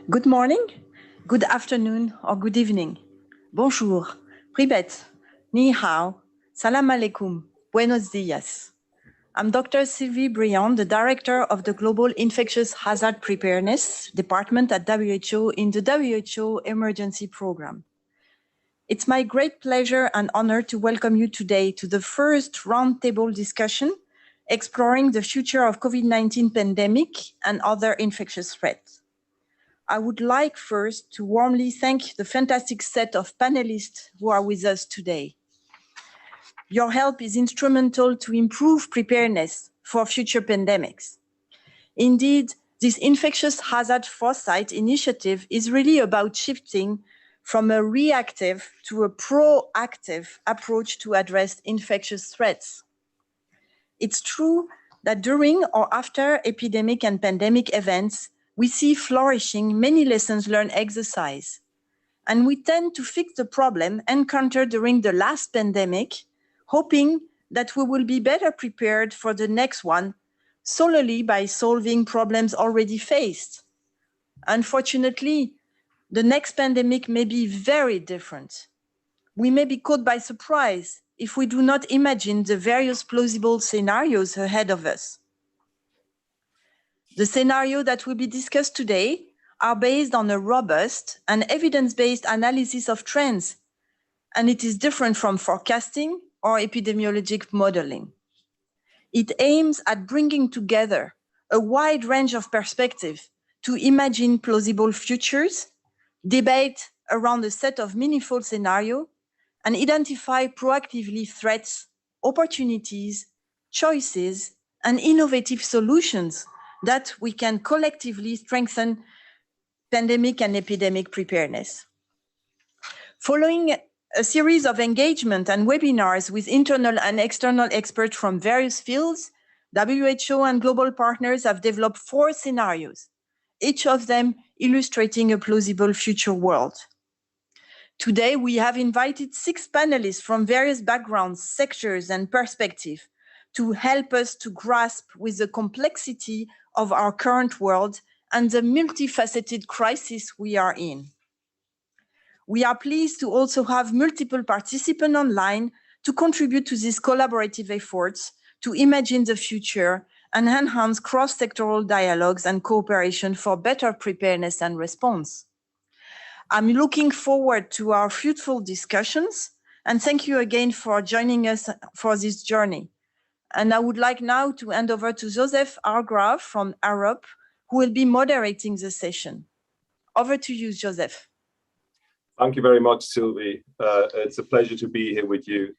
Good morning, good afternoon, or good evening. Bonjour, Pribet, Ni hao, Salam alaikum, Buenos dias. I'm Dr. Sylvie Briand, the Director of the Global Infectious Hazard Preparedness Department at WHO in the WHO Emergency Program. It's my great pleasure and honor to welcome you today to the first roundtable discussion exploring the future of COVID-19 pandemic and other infectious threats. I would like first to warmly thank the fantastic set of panelists who are with us today. Your help is instrumental to improve preparedness for future pandemics. Indeed, this infectious hazard foresight initiative is really about shifting from a reactive to a proactive approach to address infectious threats. It's true that during or after epidemic and pandemic events, we see flourishing many lessons learned exercise. And we tend to fix the problem encountered during the last pandemic, hoping that we will be better prepared for the next one, solely by solving problems already faced. Unfortunately, the next pandemic may be very different. We may be caught by surprise if we do not imagine the various plausible scenarios ahead of us. The scenarios that will be discussed today are based on a robust and evidence-based analysis of trends, and it is different from forecasting or epidemiologic modeling. It aims at bringing together a wide range of perspectives to imagine plausible futures, debate around a set of meaningful scenarios, and identify proactively threats, opportunities, choices, and innovative solutions that we can collectively strengthen pandemic and epidemic preparedness. Following a series of engagement and webinars with internal and external experts from various fields, WHO and global partners have developed 4 scenarios, each of them illustrating a plausible future world. Today, we have invited 6 panelists from various backgrounds, sectors, and perspectives to help us to grasp with the complexity of our current world and the multifaceted crisis we are in. We are pleased to also have multiple participants online to contribute to these collaborative efforts to imagine the future and enhance cross-sectoral dialogues and cooperation for better preparedness and response. I'm looking forward to our fruitful discussions, and thank you again for joining us for this journey. And I would like now to hand over to Joseph Hargrave from Europe, who will be moderating the session. Over to you, Joseph. Thank you very much, Sylvie. It's a pleasure to be here with you.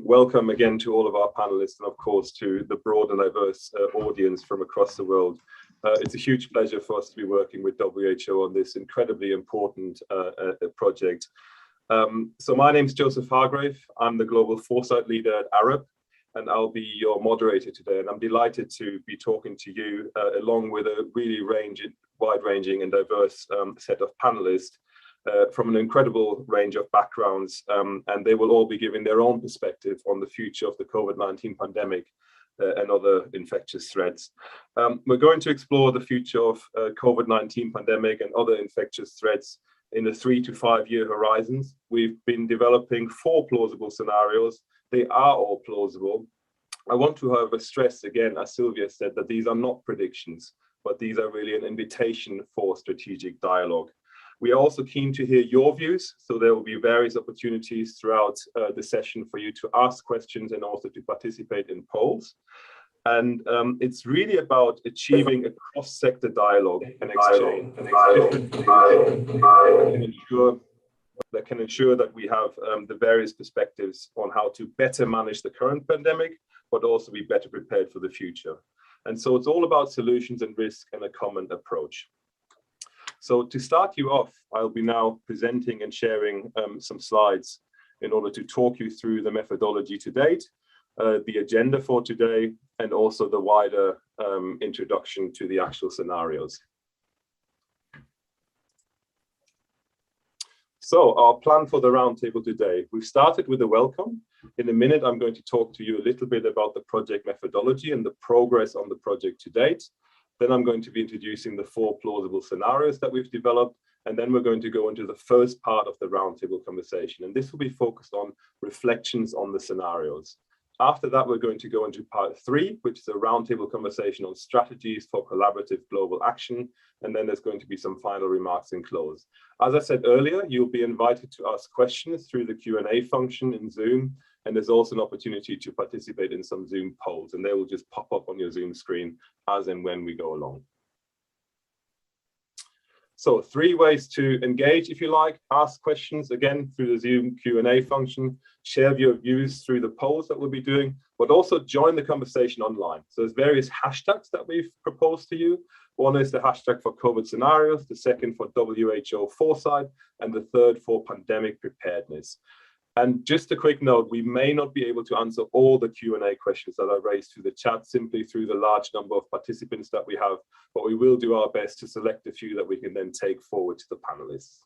Welcome again to all of our panelists and of course to the broad and diverse audience from across the world. It's a huge pleasure for us to be working with WHO on this incredibly important project. So my name is Joseph Hargrave. I'm the Global Foresight Leader at Europe, and I'll be your moderator today. And I'm delighted to be talking to you along with a really wide-ranging and diverse set of panelists from an incredible range of backgrounds, and they will all be giving their own perspective on the future of the COVID-19 pandemic and other infectious threats. We're going to explore the future of COVID-19 pandemic and other infectious threats in the 3 to 5 year horizons. We've been developing 4 plausible scenarios. They are all plausible. I want to, however, stress again, as Sylvia said, that these are not predictions, but these are really an invitation for strategic dialogue. We are also keen to hear your views, so there will be various opportunities throughout the session for you to ask questions and also to participate in polls. And it's really about achieving a cross-sector dialogue and exchange that can ensure that we have the various perspectives on how to better manage the current pandemic, but also be better prepared for the future. And so it's all about solutions and risk and a common approach. So to start you off, I'll be now presenting and sharing some slides in order to talk you through the methodology to date, the agenda for today, and also the wider introduction to the actual scenarios. So our plan for the roundtable today, we've started with a welcome. In a minute, I'm going to talk to you a little bit about the project methodology and the progress on the project to date. Then I'm going to be introducing the 4 plausible scenarios that we've developed. And then we're going to go into the first part of the roundtable conversation. And this will be focused on reflections on the scenarios. After that, we're going to go into part 3, which is a roundtable conversation on strategies for collaborative global action. And then there's going to be some final remarks in close. As I said earlier, you'll be invited to ask questions through the Q&A function in Zoom. And there's also an opportunity to participate in some Zoom polls, and they will just pop up on your Zoom screen as and when we go along. So 3 ways to engage, if you like: ask questions, again, through the Zoom Q&A function, share your views through the polls that we'll be doing, but also join the conversation online. So there's various hashtags that we've proposed to you. One is the hashtag for COVID scenarios, the second for WHO foresight, and the third for pandemic preparedness. And just a quick note, we may not be able to answer all the Q&A questions that are raised through the chat, simply through the large number of participants that we have, but we will do our best to select a few that we can then take forward to the panelists.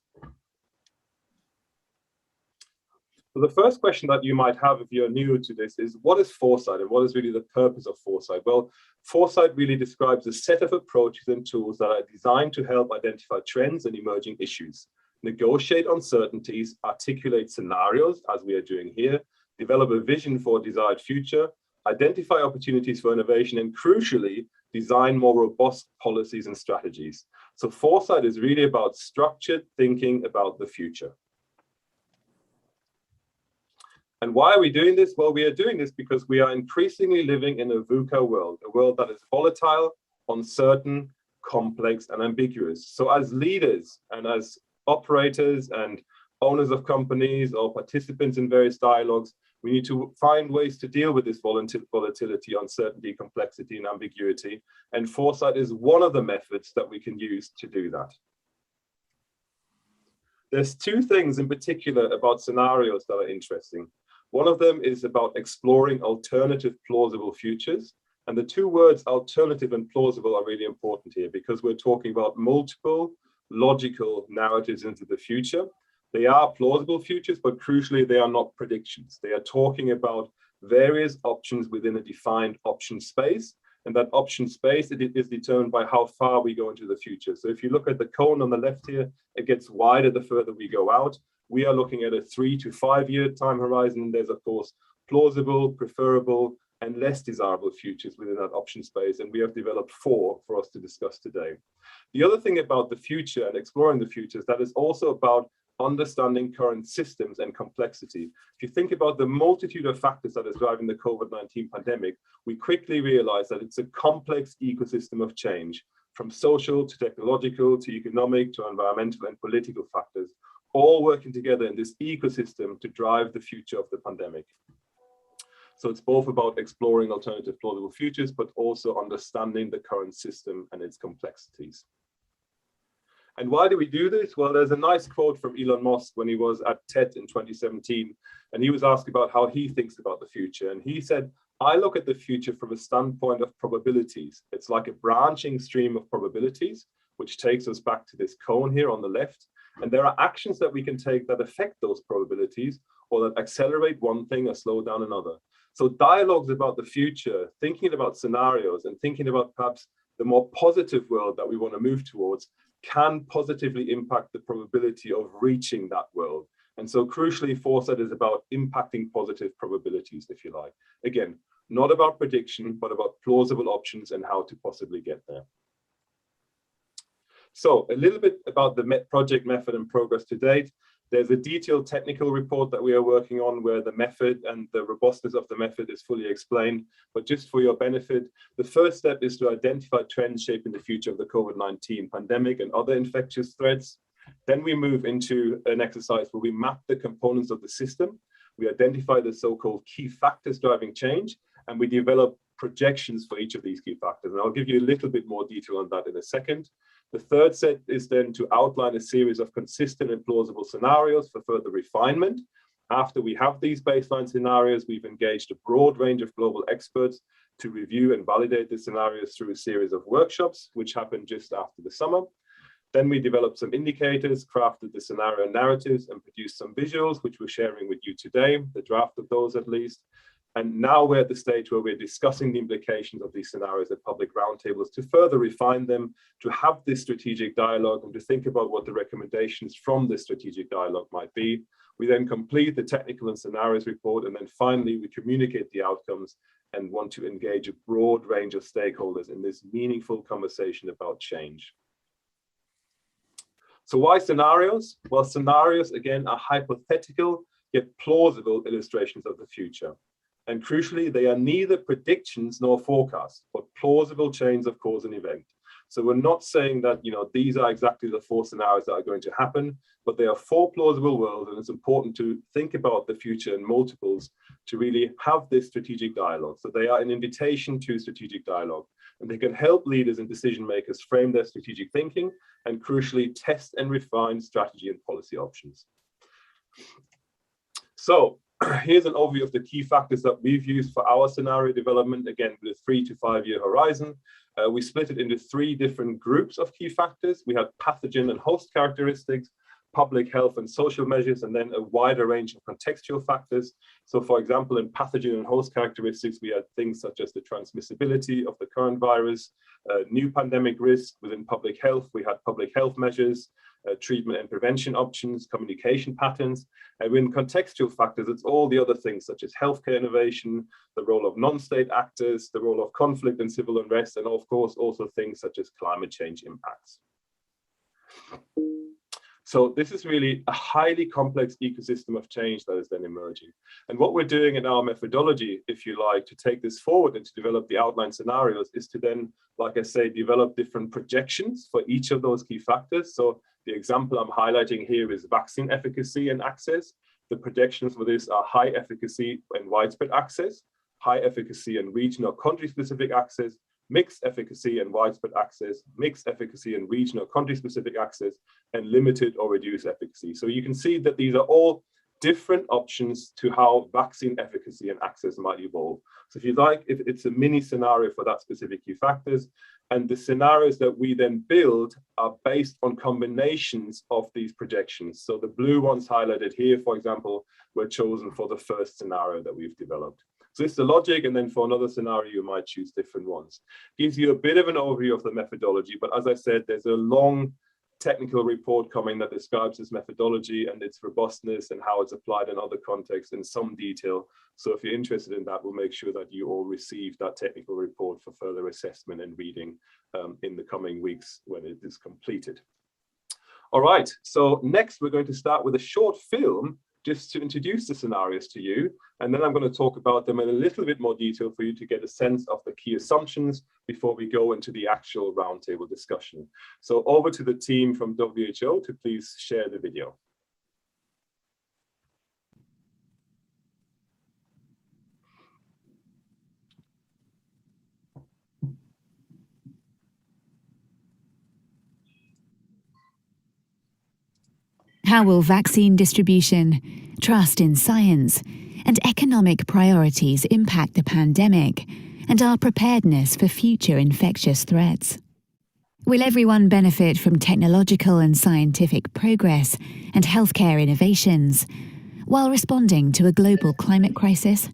So the first question that you might have if you're new to this is, what is foresight, and what is really the purpose of foresight? Well, foresight really describes a set of approaches and tools that are designed to help identify trends and emerging issues, negotiate uncertainties, articulate scenarios, as we are doing here, develop a vision for a desired future, identify opportunities for innovation, and crucially, design more robust policies and strategies. So foresight is really about structured thinking about the future. And why are we doing this? Well, we are doing this because we are increasingly living in a VUCA world, a world that is volatile, uncertain, complex, and ambiguous. So as leaders and as operators and owners of companies or participants in various dialogues, we need to find ways to deal with this volatility, uncertainty, complexity, and ambiguity. And foresight is one of the methods that we can use to do that. There's 2 things in particular about scenarios that are interesting. One of them is about exploring alternative plausible futures. And the 2 words alternative and plausible are really important here, because we're talking about multiple logical narratives into the future. They are plausible futures, but crucially, they are not predictions. They are talking about various options within a defined option space. And that option space, it is determined by how far we go into the future. So if you look at the cone on the left here, it gets wider the further we go out. We are looking at a 3 to 5 year time horizon. There's, of course, plausible, preferable, and less desirable futures within that option space. And we have developed 4 for us to discuss today. The other thing about the future and exploring the future is that it's also about understanding current systems and complexity. If you think about the multitude of factors that is driving the COVID-19 pandemic, we quickly realize that it's a complex ecosystem of change, from social to technological to economic to environmental and political factors, all working together in this ecosystem to drive the future of the pandemic. So it's both about exploring alternative plausible futures, but also understanding the current system and its complexities. And why do we do this? Well, there's a nice quote from Elon Musk when he was at TED in 2017, and he was asked about how he thinks about the future. And he said, I look at the future from a standpoint of probabilities. It's like a branching stream of probabilities, which takes us back to this cone here on the left. And there are actions that we can take that affect those probabilities, or that accelerate one thing or slow down another. So dialogues about the future, thinking about scenarios and thinking about perhaps the more positive world that we want to move towards, can positively impact the probability of reaching that world. And so crucially, foresight is about impacting positive probabilities, if you like. Again, not about prediction, but about plausible options and how to possibly get there. So a little bit about the project method and progress to date. There's a detailed technical report that we are working on where the method and the robustness of the method is fully explained. But just for your benefit, the first step is to identify trends shaping the future of the COVID-19 pandemic and other infectious threats. Then we move into an exercise where we map the components of the system. We identify the so-called key factors driving change, and we develop projections for each of these key factors. And I'll give you a little bit more detail on that in a second. The third set is then to outline a series of consistent and plausible scenarios for further refinement. After we have these baseline scenarios, we've engaged a broad range of global experts to review and validate the scenarios through a series of workshops, which happened just after the summer. Then we developed some indicators, crafted the scenario narratives, and produced some visuals, which we're sharing with you today, the draft of those at least. And now we're at the stage where we're discussing the implications of these scenarios at public roundtables to further refine them, to have this strategic dialogue and to think about what the recommendations from this strategic dialogue might be. We then complete the technical and scenarios report, and then finally we communicate the outcomes and want to engage a broad range of stakeholders in this meaningful conversation about change. So why scenarios? Well, scenarios, again, are hypothetical yet plausible illustrations of the future. And crucially, they are neither predictions nor forecasts, but plausible chains of cause and event. So we're not saying that, these are exactly the 4 scenarios that are going to happen, but they are 4 plausible worlds, and it's important to think about the future in multiples to really have this strategic dialogue. So they are an invitation to strategic dialogue, and they can help leaders and decision makers frame their strategic thinking and crucially test and refine strategy and policy options. So here's an overview of the key factors that we've used for our scenario development, again, with a 3 to 5 year horizon. We split it into 3 different groups of key factors. We had pathogen and host characteristics, public health and social measures, and then a wider range of contextual factors. So for example, in pathogen and host characteristics, we had things such as the transmissibility of the current virus, new pandemic risk. Within public health, we had public health measures, treatment and prevention options, communication patterns. And within contextual factors, it's all the other things such as healthcare innovation, the role of non-state actors, the role of conflict and civil unrest, and of course, also things such as climate change impacts. So this is really a highly complex ecosystem of change that is then emerging. And what we're doing in our methodology, if you like, to take this forward and to develop the outline scenarios is to then, like I say, develop different projections for each of those key factors. So the example I'm highlighting here is vaccine efficacy and access. The projections for this are high efficacy and widespread access, high efficacy and regional country-specific access, mixed efficacy and widespread access, mixed efficacy and regional country-specific access, and limited or reduced efficacy. So you can see that these are all different options to how vaccine efficacy and access might evolve. So if you like, it's a mini scenario for that specific key factors. And the scenarios that we then build are based on combinations of these projections. So the blue ones highlighted here, for example, were chosen for the first scenario that we've developed. So it's the logic, and then for another scenario, you might choose different ones. Gives you a bit of an overview of the methodology, but as I said, there's a long technical report coming that describes this methodology and its robustness and how it's applied in other contexts in some detail. So if you're interested in that, we'll make sure that you all receive that technical report for further assessment and reading in the coming weeks when it is completed. All right, so next we're going to start with a short film just to introduce the scenarios to you. And then I'm going to talk about them in a little bit more detail for you to get a sense of the key assumptions before we go into the actual roundtable discussion. So over to the team from WHO to please share the video. How will vaccine distribution, trust in science, and economic priorities impact the pandemic and our preparedness for future infectious threats? Will everyone benefit from technological and scientific progress and healthcare innovations while responding to a global climate crisis?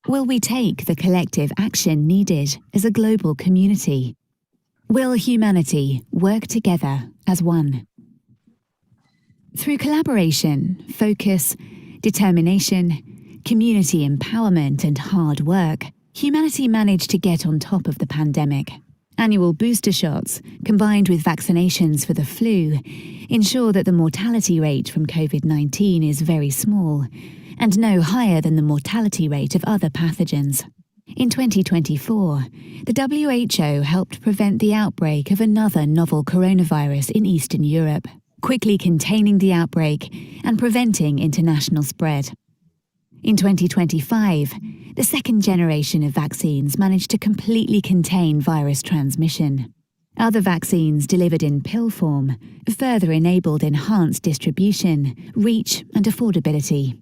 Will we take the collective action needed as a global community? Will humanity work together as one? Through collaboration, focus, determination, community empowerment, and hard work, humanity managed to get on top of the pandemic. Annual booster shots, combined with vaccinations for the flu, ensure that the mortality rate from COVID-19 is very small, and no higher than the mortality rate of other pathogens. In 2024, the WHO helped prevent the outbreak of another novel coronavirus in Eastern Europe, quickly containing the outbreak and preventing international spread. In 2025, the second generation of vaccines managed to completely contain virus transmission. Other vaccines delivered in pill form further enabled enhanced distribution, reach, and affordability.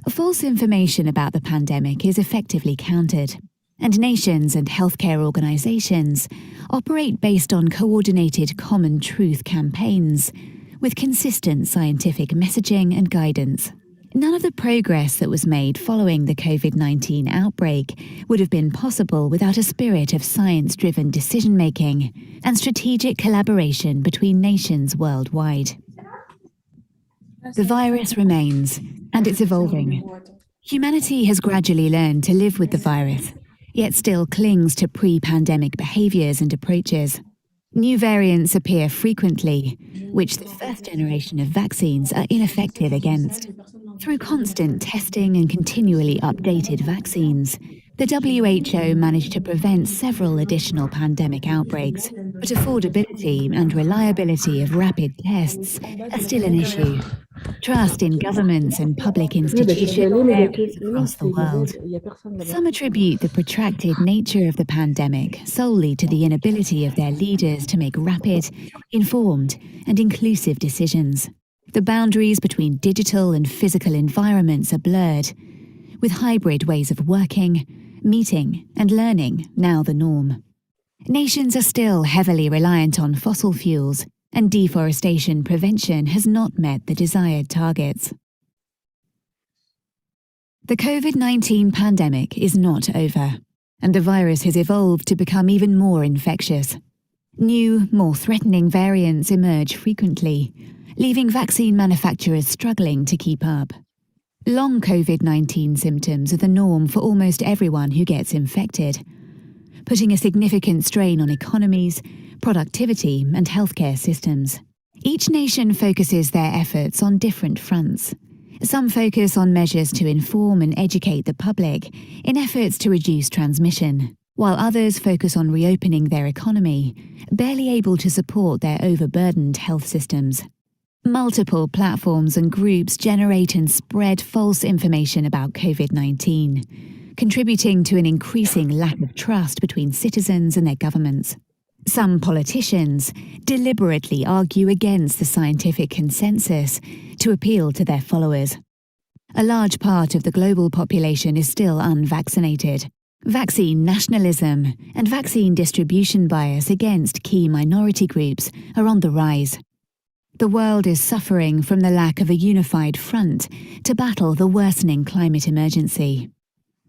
False information about the pandemic is effectively countered, and nations and healthcare organizations operate based on coordinated common truth campaigns with consistent scientific messaging and guidance. None of the progress that was made following the COVID-19 outbreak would have been possible without a spirit of science-driven decision-making and strategic collaboration between nations worldwide. The virus remains, and it's evolving. Humanity has gradually learned to live with the virus, yet still clings to pre-pandemic behaviours and approaches. New variants appear frequently, which the first generation of vaccines are ineffective against. Through constant testing and continually updated vaccines, the WHO managed to prevent several additional pandemic outbreaks, but affordability and reliability of rapid tests are still an issue. Trust in governments and public institutions varies across the world. Some attribute the protracted nature of the pandemic solely to the inability of their leaders to make rapid, informed, and inclusive decisions. The boundaries between digital and physical environments are blurred, with hybrid ways of working, meeting, and learning now the norm. Nations are still heavily reliant on fossil fuels, and deforestation prevention has not met the desired targets. The COVID-19 pandemic is not over, and the virus has evolved to become even more infectious. New, more threatening variants emerge frequently, leaving vaccine manufacturers struggling to keep up. Long COVID-19 symptoms are the norm for almost everyone who gets infected, putting a significant strain on economies, productivity, and healthcare systems. Each nation focuses their efforts on different fronts. Some focus on measures to inform and educate the public in efforts to reduce transmission, while others focus on reopening their economy, barely able to support their overburdened health systems. Multiple platforms and groups generate and spread false information about COVID-19, contributing to an increasing lack of trust between citizens and their governments. Some politicians deliberately argue against the scientific consensus to appeal to their followers. A large part of the global population is still unvaccinated. Vaccine nationalism and vaccine distribution bias against key minority groups are on the rise. The world is suffering from the lack of a unified front to battle the worsening climate emergency.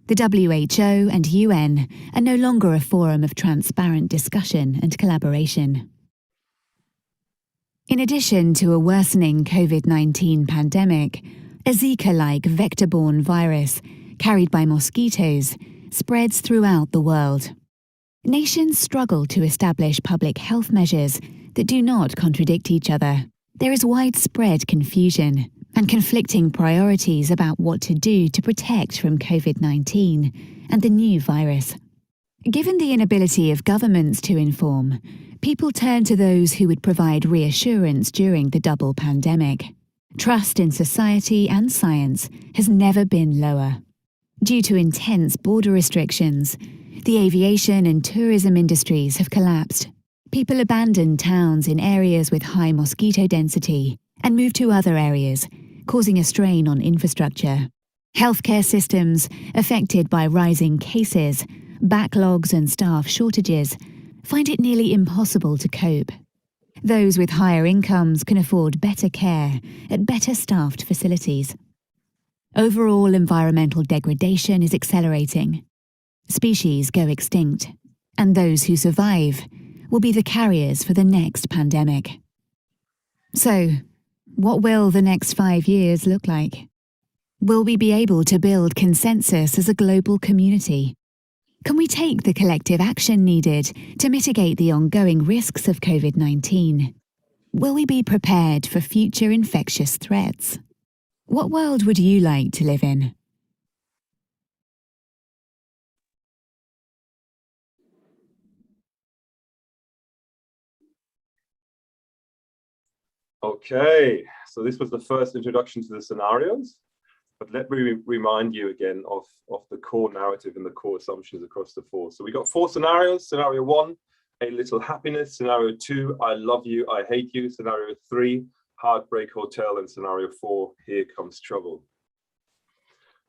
The WHO and UN are no longer a forum of transparent discussion and collaboration. In addition to a worsening COVID-19 pandemic, a Zika-like vector-borne virus carried by mosquitoes spreads throughout the world. Nations struggle to establish public health measures that do not contradict each other. There is widespread confusion and conflicting priorities about what to do to protect from COVID-19 and the new virus. Given the inability of governments to inform, people turn to those who would provide reassurance during the double pandemic. Trust in society and science has never been lower. Due to intense border restrictions, the aviation and tourism industries have collapsed. People abandon towns in areas with high mosquito density and move to other areas, causing a strain on infrastructure. Healthcare systems, affected by rising cases, backlogs and staff shortages, find it nearly impossible to cope. Those with higher incomes can afford better care at better staffed facilities. Overall environmental degradation is accelerating. Species go extinct, and those who survive will be the carriers for the next pandemic. So, what will the next 5 years look like? Will we be able to build consensus as a global community? Can we take the collective action needed to mitigate the ongoing risks of COVID-19? Will we be prepared for future infectious threats? What world would you like to live in? Okay, so this was the first introduction to the scenarios, but let me remind you again of the core narrative and the core assumptions across the four. So we got 4 scenarios. Scenario 1, a little happiness. Scenario 2, I love you, I hate you. Scenario 3, heartbreak hotel. And scenario 4, here comes trouble.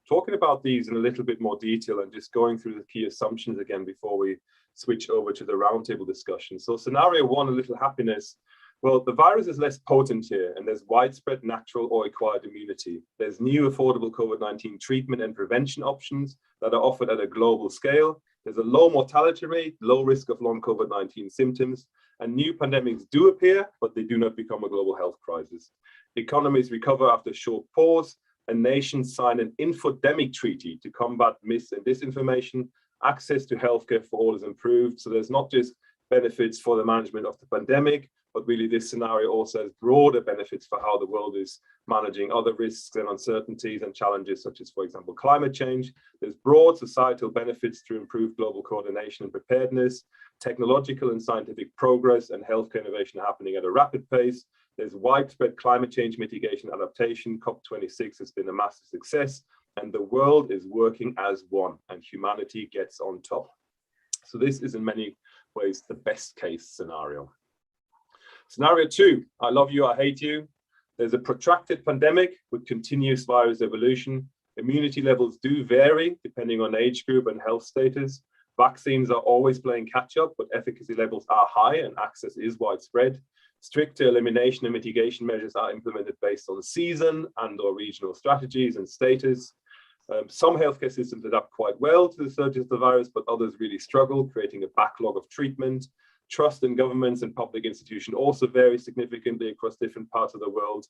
Talking about these in a little bit more detail and just going through the key assumptions again before we switch over to the roundtable discussion. So scenario 1, a little happiness. Well, the virus is less potent here, and there's widespread natural or acquired immunity. There's new affordable COVID-19 treatment and prevention options that are offered at a global scale. There's a low mortality rate, low risk of long COVID-19 symptoms, and new pandemics do appear, but they do not become a global health crisis. Economies recover after a short pause, and nations sign an infodemic treaty to combat mis and disinformation. Access to healthcare for all is improved. So there's not just benefits for the management of the pandemic, but really this scenario also has broader benefits for how the world is managing other risks and uncertainties and challenges, such as, for example, climate change. There's broad societal benefits through improved global coordination and preparedness, technological and scientific progress and healthcare innovation happening at a rapid pace. There's widespread climate change mitigation adaptation. COP26 has been a massive success, and the world is working as one, and humanity gets on top. So this is in many ways the best case scenario. Scenario 2, I love you, I hate you. There's a protracted pandemic with continuous virus evolution. Immunity levels do vary depending on age group and health status. Vaccines are always playing catch up, but efficacy levels are high and access is widespread. Stricter elimination and mitigation measures are implemented based on season and/or regional strategies and status. Some healthcare systems adapt quite well to the surge of the virus, but others really struggle, creating a backlog of treatment. Trust in governments and public institutions also varies significantly across different parts of the world.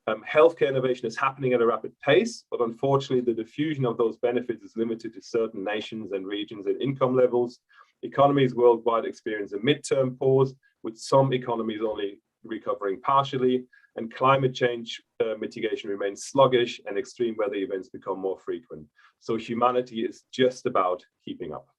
Healthcare innovation is happening at a rapid pace, but unfortunately the diffusion of those benefits is limited to certain nations and regions and income levels. Economies worldwide experience a midterm pause, with some economies only recovering partially, and climate change mitigation remains sluggish and extreme weather events become more frequent. So humanity is just about keeping up.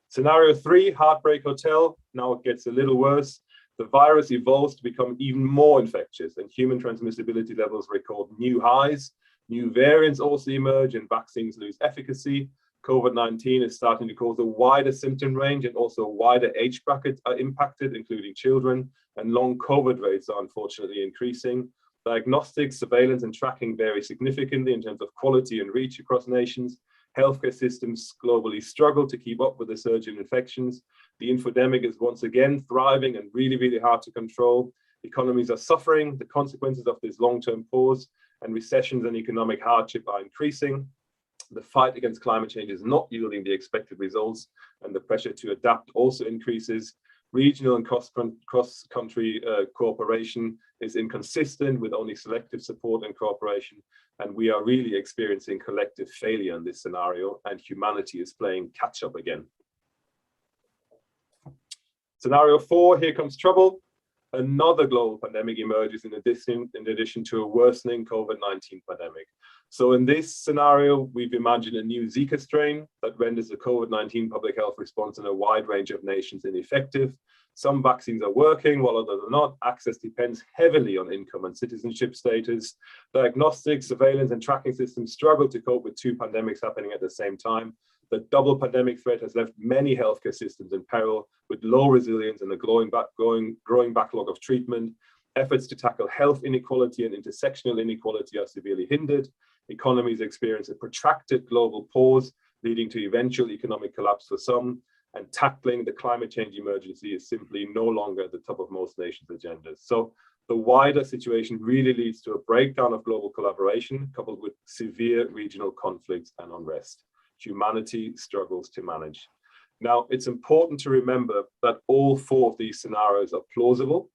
Scenario 3, Heartbreak Hotel. Now it gets a little worse. The virus evolves to become even more infectious, and human transmissibility levels record new highs. New variants also emerge and vaccines lose efficacy. COVID-19 is starting to cause a wider symptom range, and also wider age brackets are impacted, including children, and long COVID rates are unfortunately increasing. Diagnostics, surveillance, and tracking vary significantly in terms of quality and reach across nations. Healthcare systems globally struggle to keep up with the surge in infections. The infodemic is once again thriving and really, really hard to control. Economies are suffering the consequences of this long-term pause, and recessions and economic hardship are increasing. The fight against climate change is not yielding the expected results, and the pressure to adapt also increases. Regional and cross-country cooperation is inconsistent, with only selective support and cooperation, and we are really experiencing collective failure in this scenario, and humanity is playing catch-up again. Scenario 4, here comes trouble. Another global pandemic emerges in addition to a worsening COVID-19 pandemic. So in this scenario, we've imagined a new Zika strain that renders the COVID-19 public health response in a wide range of nations ineffective. Some vaccines are working, while others are not. Access depends heavily on income and citizenship status. Diagnostics, surveillance, and tracking systems struggle to cope with two pandemics happening at the same time. The double pandemic threat has left many healthcare systems in peril, with low resilience and a growing backlog of treatment. Efforts to tackle health inequality and intersectional inequality are severely hindered. Economies experience a protracted global pause, leading to eventual economic collapse for some. And tackling the climate change emergency is simply no longer at the top of most nations' agendas. So the wider situation really leads to a breakdown of global collaboration, coupled with severe regional conflicts and unrest. Humanity struggles to manage. Now, it's important to remember that all four of these scenarios are plausible.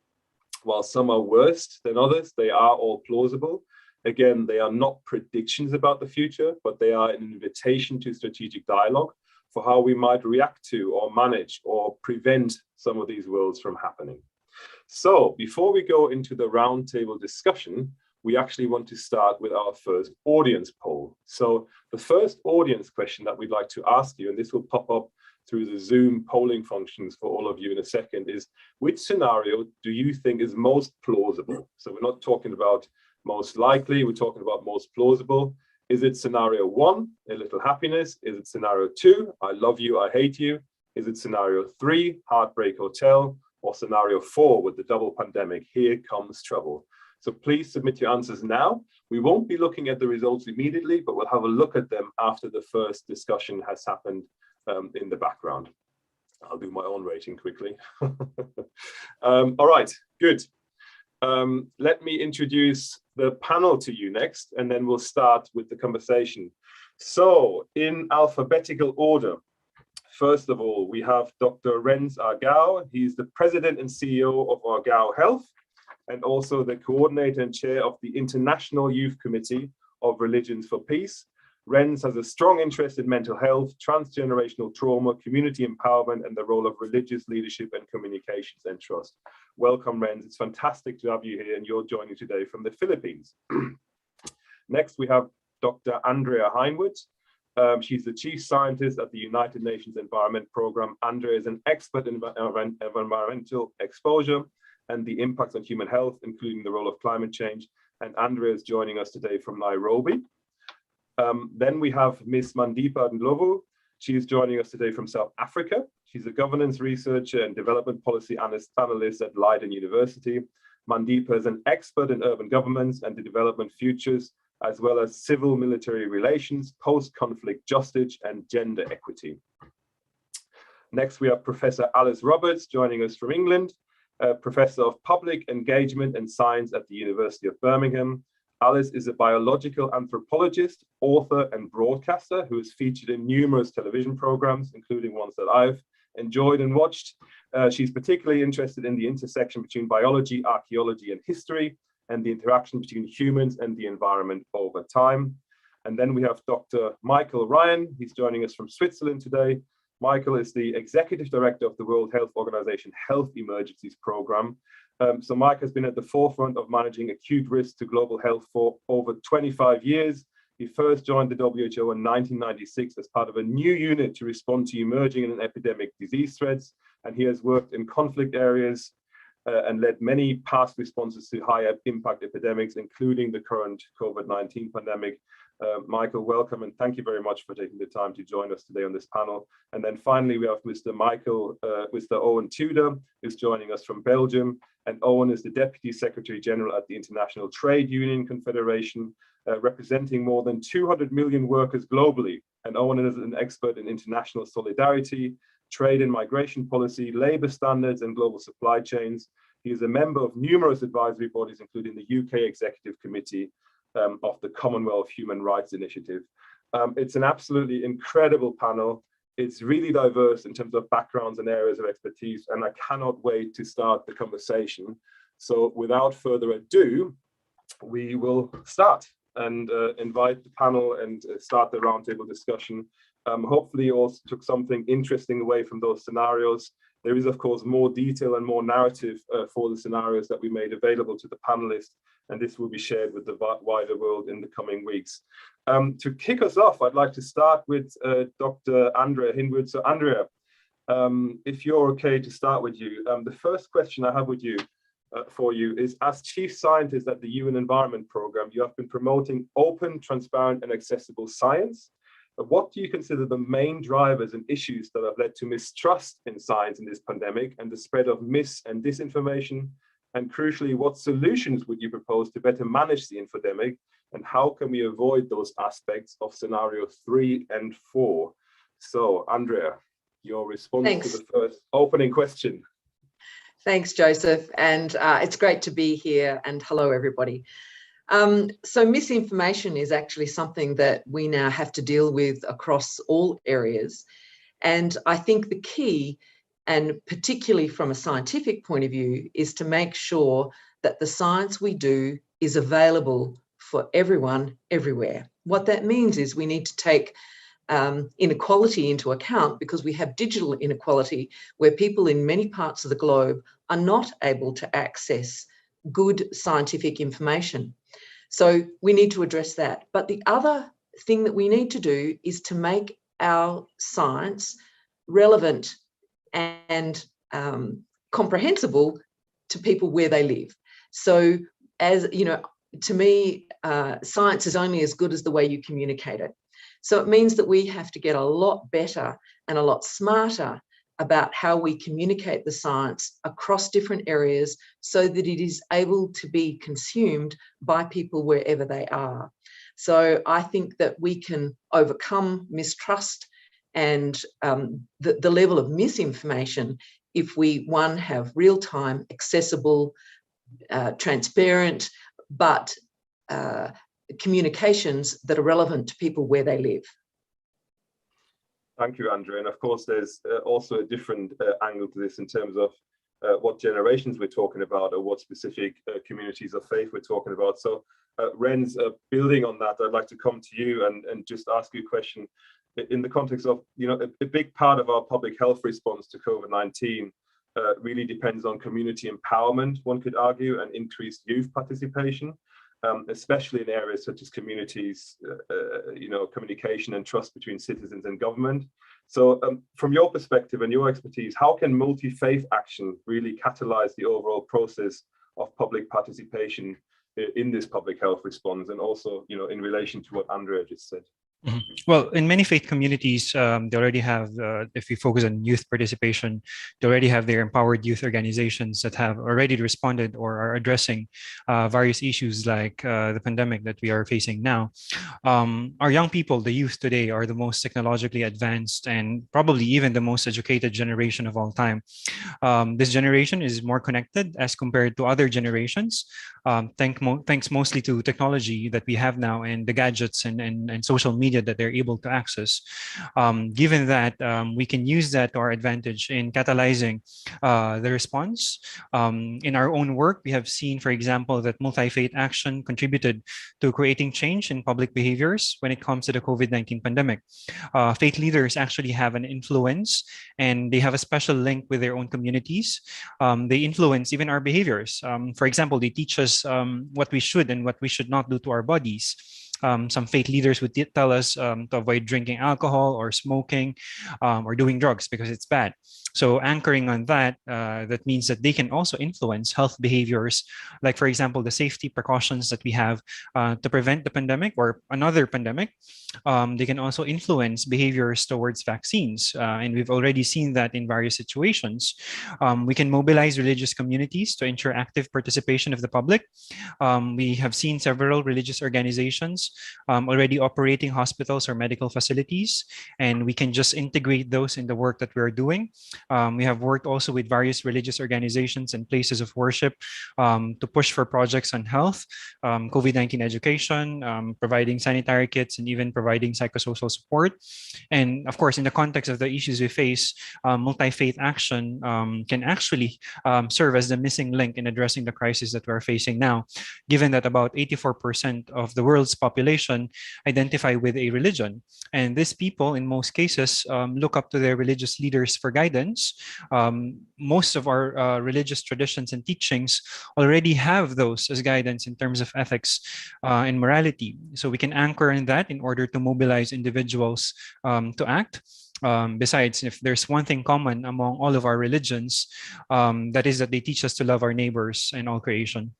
While some are worse than others, they are all plausible. Again, they are not predictions about the future, but they are an invitation to strategic dialogue for how we might react to or manage or prevent some of these worlds from happening. So before we go into the roundtable discussion, we actually want to start with our first audience poll. So the first audience question that we'd like to ask you, and this will pop up through the Zoom polling functions for all of you in a second, is which scenario do you think is most plausible? So we're not talking about most likely, we're talking about most plausible. Is it scenario 1, a little happiness? Is it scenario 2, I love you, I hate you? Is it scenario 3, heartbreak hotel? Or scenario 4 with the double pandemic, here comes trouble? So please submit your answers now. We won't be looking at the results immediately, but we'll have a look at them after the first discussion has happened in the background. I'll do my own rating quickly. All right, good. Let me introduce the panel to you next, and then we'll start with the conversation. So, in alphabetical order, first of all, we have Dr. Renz Argao. He's the President and CEO of Argao Health, and also the coordinator and chair of the International Youth Committee of Religions for Peace. Renz has a strong interest in mental health, transgenerational trauma, community empowerment, and the role of religious leadership and communications and trust. Welcome, Renz. It's fantastic to have you here, and you're joining today from the Philippines. Next, we have Dr. Andrea Heinwood. She's the chief scientist at the United Nations Environment Programme. Andrea is an expert in environmental exposure and the impacts on human health, including the role of climate change. And Andrea is joining us today from Nairobi. Then we have Ms. Mandipa Ndlovu. She is joining us today from South Africa. She's a governance researcher and development policy analyst at Leiden University. Mandipa is an expert in urban governments and the development futures, as well as civil military relations, post-conflict justice, and gender equity. Next, we have Professor Alice Roberts joining us from England, Professor of Public Engagement and Science at the University of Birmingham. Alice is a biological anthropologist, author, and broadcaster who is featured in numerous television programs, including ones that I've enjoyed and watched. She's particularly interested in the intersection between biology, archaeology, and history, and the interaction between humans and the environment over time. And then we have Dr. Michael Ryan. He's joining us from Switzerland today. Michael is the Executive Director of the World Health Organization Health Emergencies Program. So Mike has been at the forefront of managing acute risks to global health for over 25 years. He first joined the WHO in 1996 as part of a new unit to respond to emerging and epidemic disease threats. And he has worked in conflict areas and led many past responses to high impact epidemics, including the current COVID-19 pandemic. Michael, welcome, and thank you very much for taking the time to join us today on this panel. And then finally, we have Mr. Owen Tudor, who's joining us from Belgium. And Owen is the Deputy Secretary General at the International Trade Union Confederation, representing more than 200 million workers globally. And Owen is an expert in international solidarity, trade and migration policy, labor standards, and global supply chains. He is a member of numerous advisory bodies, including the UK Executive Committee of the Commonwealth Human Rights Initiative. It's an absolutely incredible panel. It's really diverse in terms of backgrounds and areas of expertise, and I cannot wait to start the conversation. So without further ado, we will start and invite the panel and start the roundtable discussion. Hopefully you also took something interesting away from those scenarios. There is, of course, more detail and more narrative for the scenarios that we made available to the panelists, and this will be shared with the wider world in the coming weeks. To kick us off, I'd like to start with Dr. Andrea Heinwood. So Andrea, if you're okay to start with you, the first question I have with you for you is, as Chief Scientist at the UN Environment Programme, you have been promoting open, transparent, and accessible science. What do you consider the main drivers and issues that have led to mistrust in science in this pandemic and the spread of mis- and disinformation? And crucially, what solutions would you propose to better manage the infodemic? And how can we avoid those aspects of scenario 3 and 4? So, Andrea, your response to the first opening question. Thanks, Joseph. And it's great to be here. And hello, everybody. So misinformation is actually something that we now have to deal with across all areas. And I think the key, and particularly from a scientific point of view, is to make sure that the science we do is available for everyone, everywhere. What that means is we need to take inequality into account, because we have digital inequality where people in many parts of the globe are not able to access good scientific information. So we need to address that. But the other thing that we need to do is to make our science relevant and comprehensible to people where they live. So, as you know, to me, science is only as good as the way you communicate it. So it means that we have to get a lot better and a lot smarter about how we communicate the science across different areas so that it is able to be consumed by people wherever they are. So I think that we can overcome mistrust and the level of misinformation if we, one, have real-time, accessible, transparent, but communications that are relevant to people where they live. Thank you, Andrea. And of course, there's also a different angle to this in terms of what generations we're talking about, or what specific communities of faith we're talking about. So, Renz, building on that, I'd like to come to you and just ask you a question in the context of, you know, a big part of our public health response to COVID-19 really depends on community empowerment, one could argue, and increased youth participation, especially in areas such as communities, you know, communication and trust between citizens and government. So from your perspective and your expertise, how can multi-faith action really catalyze the overall process of public participation in this public health response, and also, you know, in relation to what Andrea just said? Mm-hmm. Well, in many faith communities, they already have, if we focus on youth participation, they already have their empowered youth organizations that have already responded or are addressing various issues like the pandemic that we are facing now. Our young people, the youth today, are the most technologically advanced and probably even the most educated generation of all time. This generation is more connected as compared to other generations, thanks mostly to technology that we have now and the gadgets and social media that they're able to access. Given that, we can use that to our advantage in catalyzing the response. In our own work, we have seen, for example, that multi-faith action contributed to creating change in public behaviors when it comes to the COVID-19 pandemic. Faith leaders actually have an influence, and they have a special link with their own communities. They influence even our behaviors. For example, they teach us what we should and what we should not do to our bodies. Some faith leaders would tell us to avoid drinking alcohol or smoking or doing drugs because it's bad. So anchoring on that, that means that they can also influence health behaviors, like, for example, the safety precautions that we have to prevent the pandemic or another pandemic. They can also influence behaviors towards vaccines. And we've already seen that in various situations. We can mobilize religious communities to ensure active participation of the public. We have seen several religious organizations already operating hospitals or medical facilities, and we can just integrate those in the work that we're doing. We have worked also with various religious organizations and places of worship to push for projects on health, COVID-19 education, providing sanitary kits, and even providing psychosocial support. And of course, in the context of the issues we face, multi-faith action can actually serve as the missing link in addressing the crisis that we're facing now, given that about 84% of the world's population identify with a religion. And these people, in most cases, look up to their religious leaders for guidance. Most of our religious traditions and teachings already have those as guidance in terms of ethics and morality. So we can anchor in that in order to mobilize individuals to act. Besides, if there's one thing common among all of our religions, that is that they teach us to love our neighbors and all creation.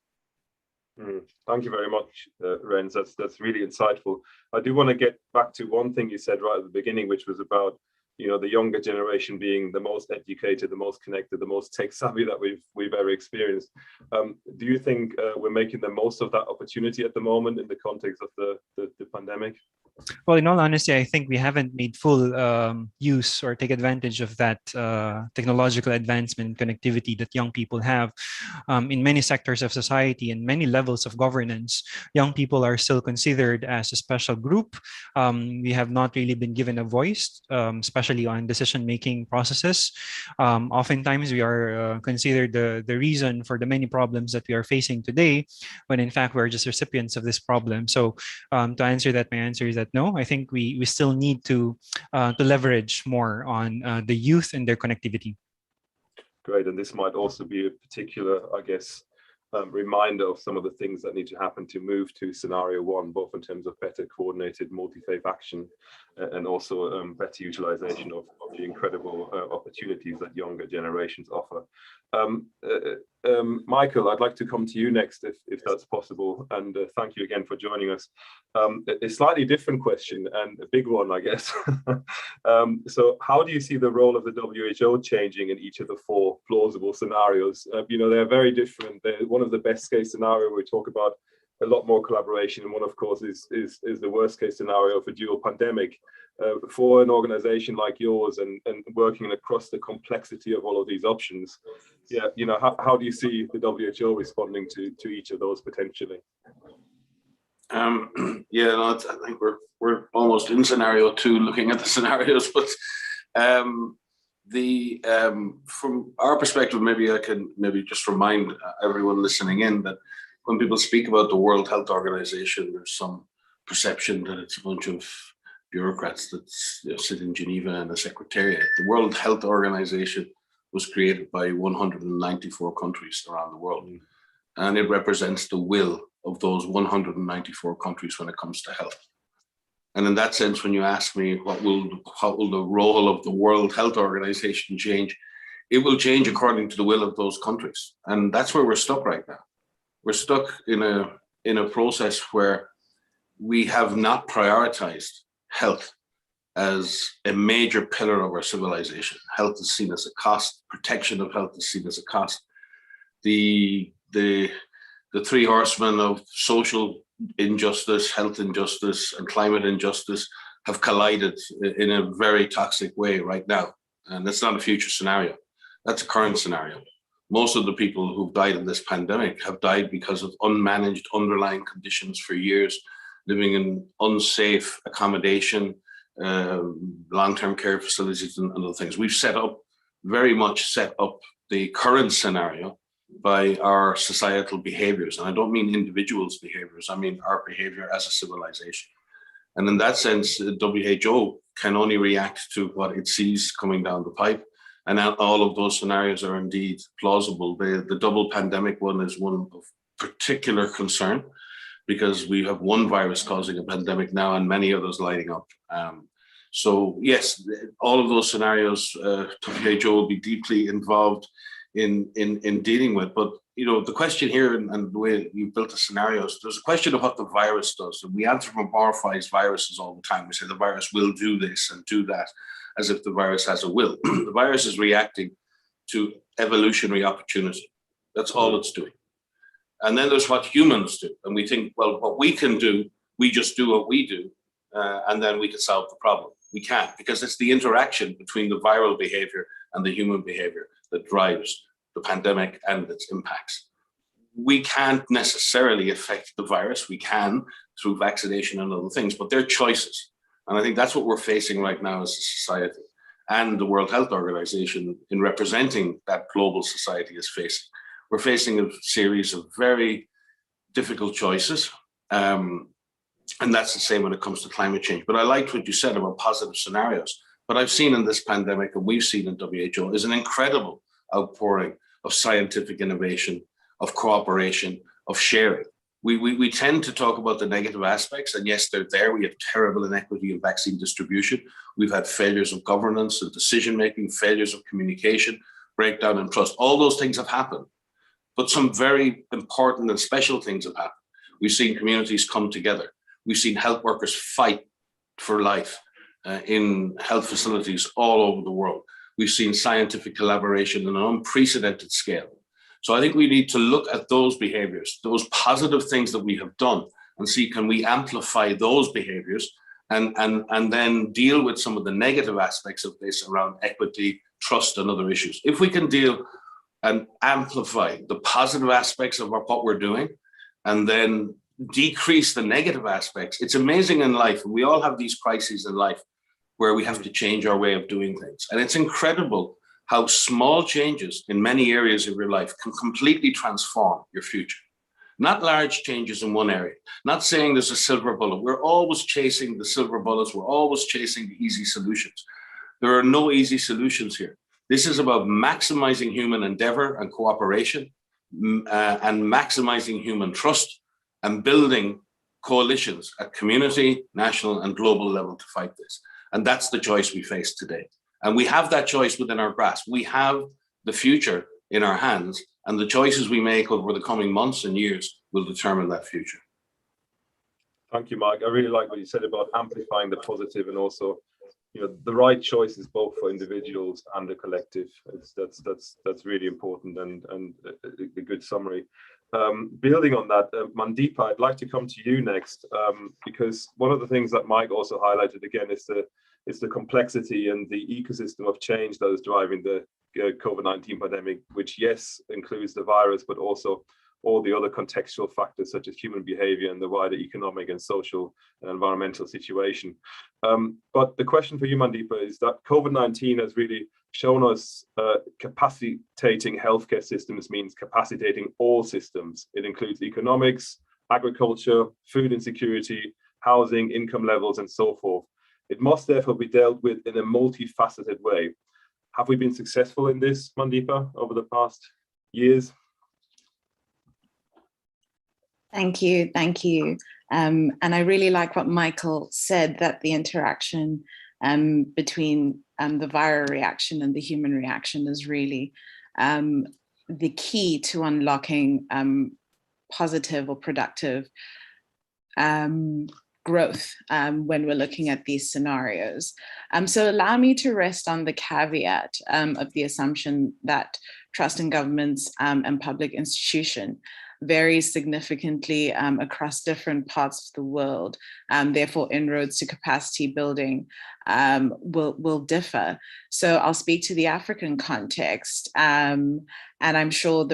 Thank you very much, Renz. That's really insightful. I do want to get back to one thing you said right at the beginning, which was about, you know, the younger generation being the most educated, the most connected, the most tech savvy that we've ever experienced. Do you think we're making the most of that opportunity at the moment in the context of the pandemic? Well, in all honesty, I think we haven't made full use or take advantage of that technological advancement and connectivity that young people have. In many sectors of society and many levels of governance, young people are still considered as a special group. We have not really been given a voice, especially on decision-making processes. Oftentimes, we are considered the reason for the many problems that we are facing today, when in fact, we're just recipients of this problem. So to answer that, my answer is that no, I think we still need to leverage more on the youth and their connectivity. Great, and this might also be a particular, I guess, reminder of some of the things that need to happen to move to scenario one, both in terms of better coordinated multi-faith action and also better utilization of the incredible opportunities that younger generations offer. Michael, I'd like to come to you next, if that's possible, and thank you again for joining us. A slightly different question, and a big one, I guess. So how do you see the role of the WHO changing in each of the four plausible scenarios? You know, they're very different. One of the best case scenario, we talk about a lot more collaboration, and one, of course, is the worst case scenario for dual pandemic. for an organization like yours and working across the complexity of all of these options, yeah, you know, how do you see the WHO responding to each of those potentially? Yeah, no, I think we're almost in scenario 2 looking at the scenarios, but from our perspective, maybe I can just remind everyone listening in that when people speak about the World Health Organization, there's some perception that it's a bunch of bureaucrats that sit in Geneva in a secretariat. The World Health Organization was created by 194 countries around the world, and it represents the will of those 194 countries when it comes to health. And in that sense, when you ask me how will the role of the World Health Organization change, it will change according to the will of those countries. And that's where we're stuck right now. We're stuck in a process where we have not prioritized health as a major pillar of our civilization. Health is seen as a cost. Protection of health is seen as a cost. The three horsemen of social injustice, health injustice, and climate injustice have collided in a very toxic way right now. And that's not a future scenario. That's a current scenario. Most of the people who've died in this pandemic have died because of unmanaged underlying conditions for years, living in unsafe accommodation, long-term care facilities and other things. We've very much set up the current scenario by our societal behaviors. And I don't mean individuals' behaviors, I mean our behavior as a civilization. And in that sense, the WHO can only react to what it sees coming down the pipe. And all of those scenarios are indeed plausible. The double pandemic one is one of particular concern because we have one virus causing a pandemic now and many others lining up. So yes, all of those scenarios, WHO will be deeply involved in dealing with. But you know, the question here and the way you built the scenarios, there's a question of what the virus does. And we anthropomorphize viruses all the time. We say the virus will do this and do that, as if the virus has a will. The virus is reacting to evolutionary opportunity. That's all it's doing. And then there's what humans do. And we think, well, what we can do, we just do what we do, and then we can solve the problem. We can't, because it's the interaction between the viral behavior and the human behavior that drives the pandemic and its impacts. We can't necessarily affect the virus. We can through vaccination and other things, but they're choices. And I think that's what we're facing right now as a society, and the World Health Organization, in representing that global society, is facing. We're facing a series of very difficult choices. And that's the same when it comes to climate change. But I liked what you said about positive scenarios. What I've seen in this pandemic, and we've seen in WHO, is an incredible outpouring of scientific innovation, of cooperation, of sharing. We tend to talk about the negative aspects, and yes, they're there. We have terrible inequity in vaccine distribution. We've had failures of governance and decision-making, failures of communication, breakdown in trust. All those things have happened. But some very important and special things have happened. We've seen communities come together. We've seen health workers fight for life in health facilities all over the world. We've seen scientific collaboration on an unprecedented scale. So I think we need to look at those behaviors, those positive things that we have done, and see, can we amplify those behaviors and then deal with some of the negative aspects of this around equity, trust, and other issues. If we can deal and amplify the positive aspects of what we're doing, and then decrease the negative aspects. It's amazing in life, and we all have these crises in life where we have to change our way of doing things. And it's incredible how small changes in many areas of your life can completely transform your future. Not large changes in one area, not saying there's a silver bullet. We're always chasing the silver bullets. We're always chasing the easy solutions. There are no easy solutions here. This is about maximizing human endeavor and cooperation, and maximizing human trust, and building coalitions at community, national, and global level to fight this. And that's the choice we face today. And we have that choice within our grasp. We have the future in our hands, and the choices we make over the coming months and years will determine that future. Thank you, Mike. I really like what you said about amplifying the positive, and also, you know, the right choices both for individuals and the collective. That's really important, and a good summary. Building on that, Mandeepa, I'd like to come to you next, because one of the things that Mike also highlighted again is the complexity and the ecosystem of change that is driving the COVID-19 pandemic, which yes, includes the virus, but also all the other contextual factors such as human behavior and the wider economic and social and environmental situation. But the question for you, Mandeepa, is that COVID-19 has really shown us capacitating healthcare systems means capacitating all systems. It includes economics, agriculture, food insecurity, housing, income levels, and so forth. It must therefore be dealt with in a multifaceted way. Have we been successful in this, Mandeepa, over the past years? Thank you. And I really like what Michael said, that the interaction between the viral reaction and the human reaction is really the key to unlocking positive or productive growth when we're looking at these scenarios. So allow me to rest on the caveat of the assumption that trust in governments and public institution varies significantly across different parts of the world. Therefore, inroads to capacity building will differ. So I'll speak to the African context. And I'm sure in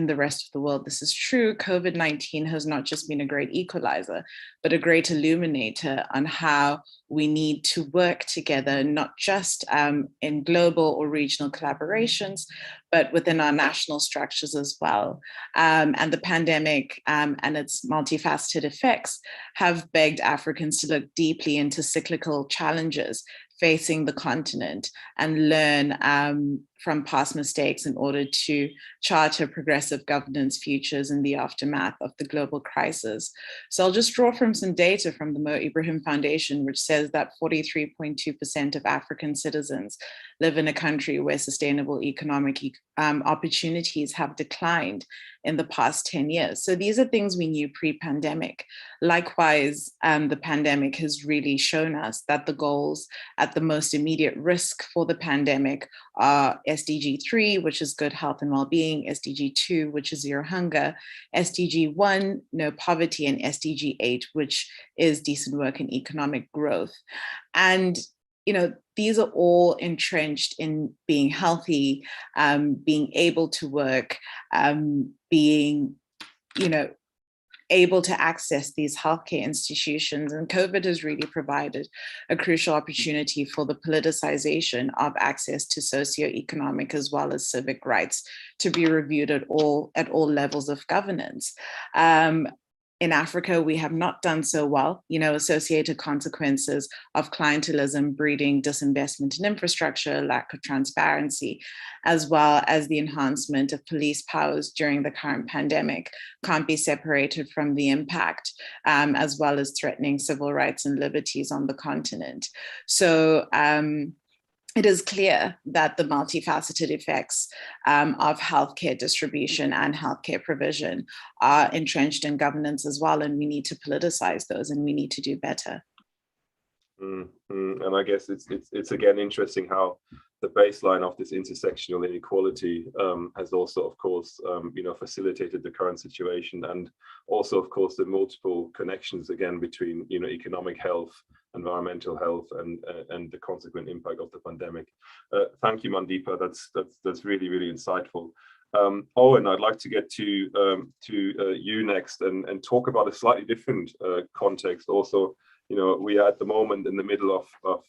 the rest of the world, this is true. COVID-19 has not just been a great equalizer, but a great illuminator on how we need to work together, not just in global or regional collaborations, but within our national structures as well. And the pandemic and its multifaceted effects have begged Africans to look deeply into cyclical challenges facing the continent and learn from past mistakes in order to charter progressive governance futures in the aftermath of the global crisis. So I'll just draw from some data from the Mo Ibrahim Foundation, which says that 43.2% of African citizens live in a country where sustainable economic opportunities have declined in the past 10 years. So these are things we knew pre-pandemic. Likewise, the pandemic has really shown us that the goals at the most immediate risk for the pandemic are SDG 3, which is good health and well-being, SDG 2, which is zero hunger, SDG 1, no poverty, and SDG 8, which is decent work and economic growth. And these are all entrenched in being healthy, being able to work, being, able to access these healthcare institutions. And COVID has really provided a crucial opportunity for the politicization of access to socioeconomic as well as civic rights to be reviewed at all levels of governance. In Africa, we have not done so well. Associated consequences of clientelism breeding disinvestment in infrastructure, lack of transparency, as well as the enhancement of police powers during the current pandemic can't be separated from the impact, as well as threatening civil rights and liberties on the continent. So it is clear that the multifaceted effects of healthcare distribution and healthcare provision are entrenched in governance as well, and we need to politicize those, and we need to do better. And I guess it's again interesting how the baseline of this intersectional inequality has also, of course, facilitated the current situation, and also, of course, the multiple connections again between economic health, environmental health, and the consequent impact of the pandemic. Thank you, Mandeepa. That's really, really insightful. Owen, I'd like to get to you next and talk about a slightly different context. Also, we are at the moment in the middle of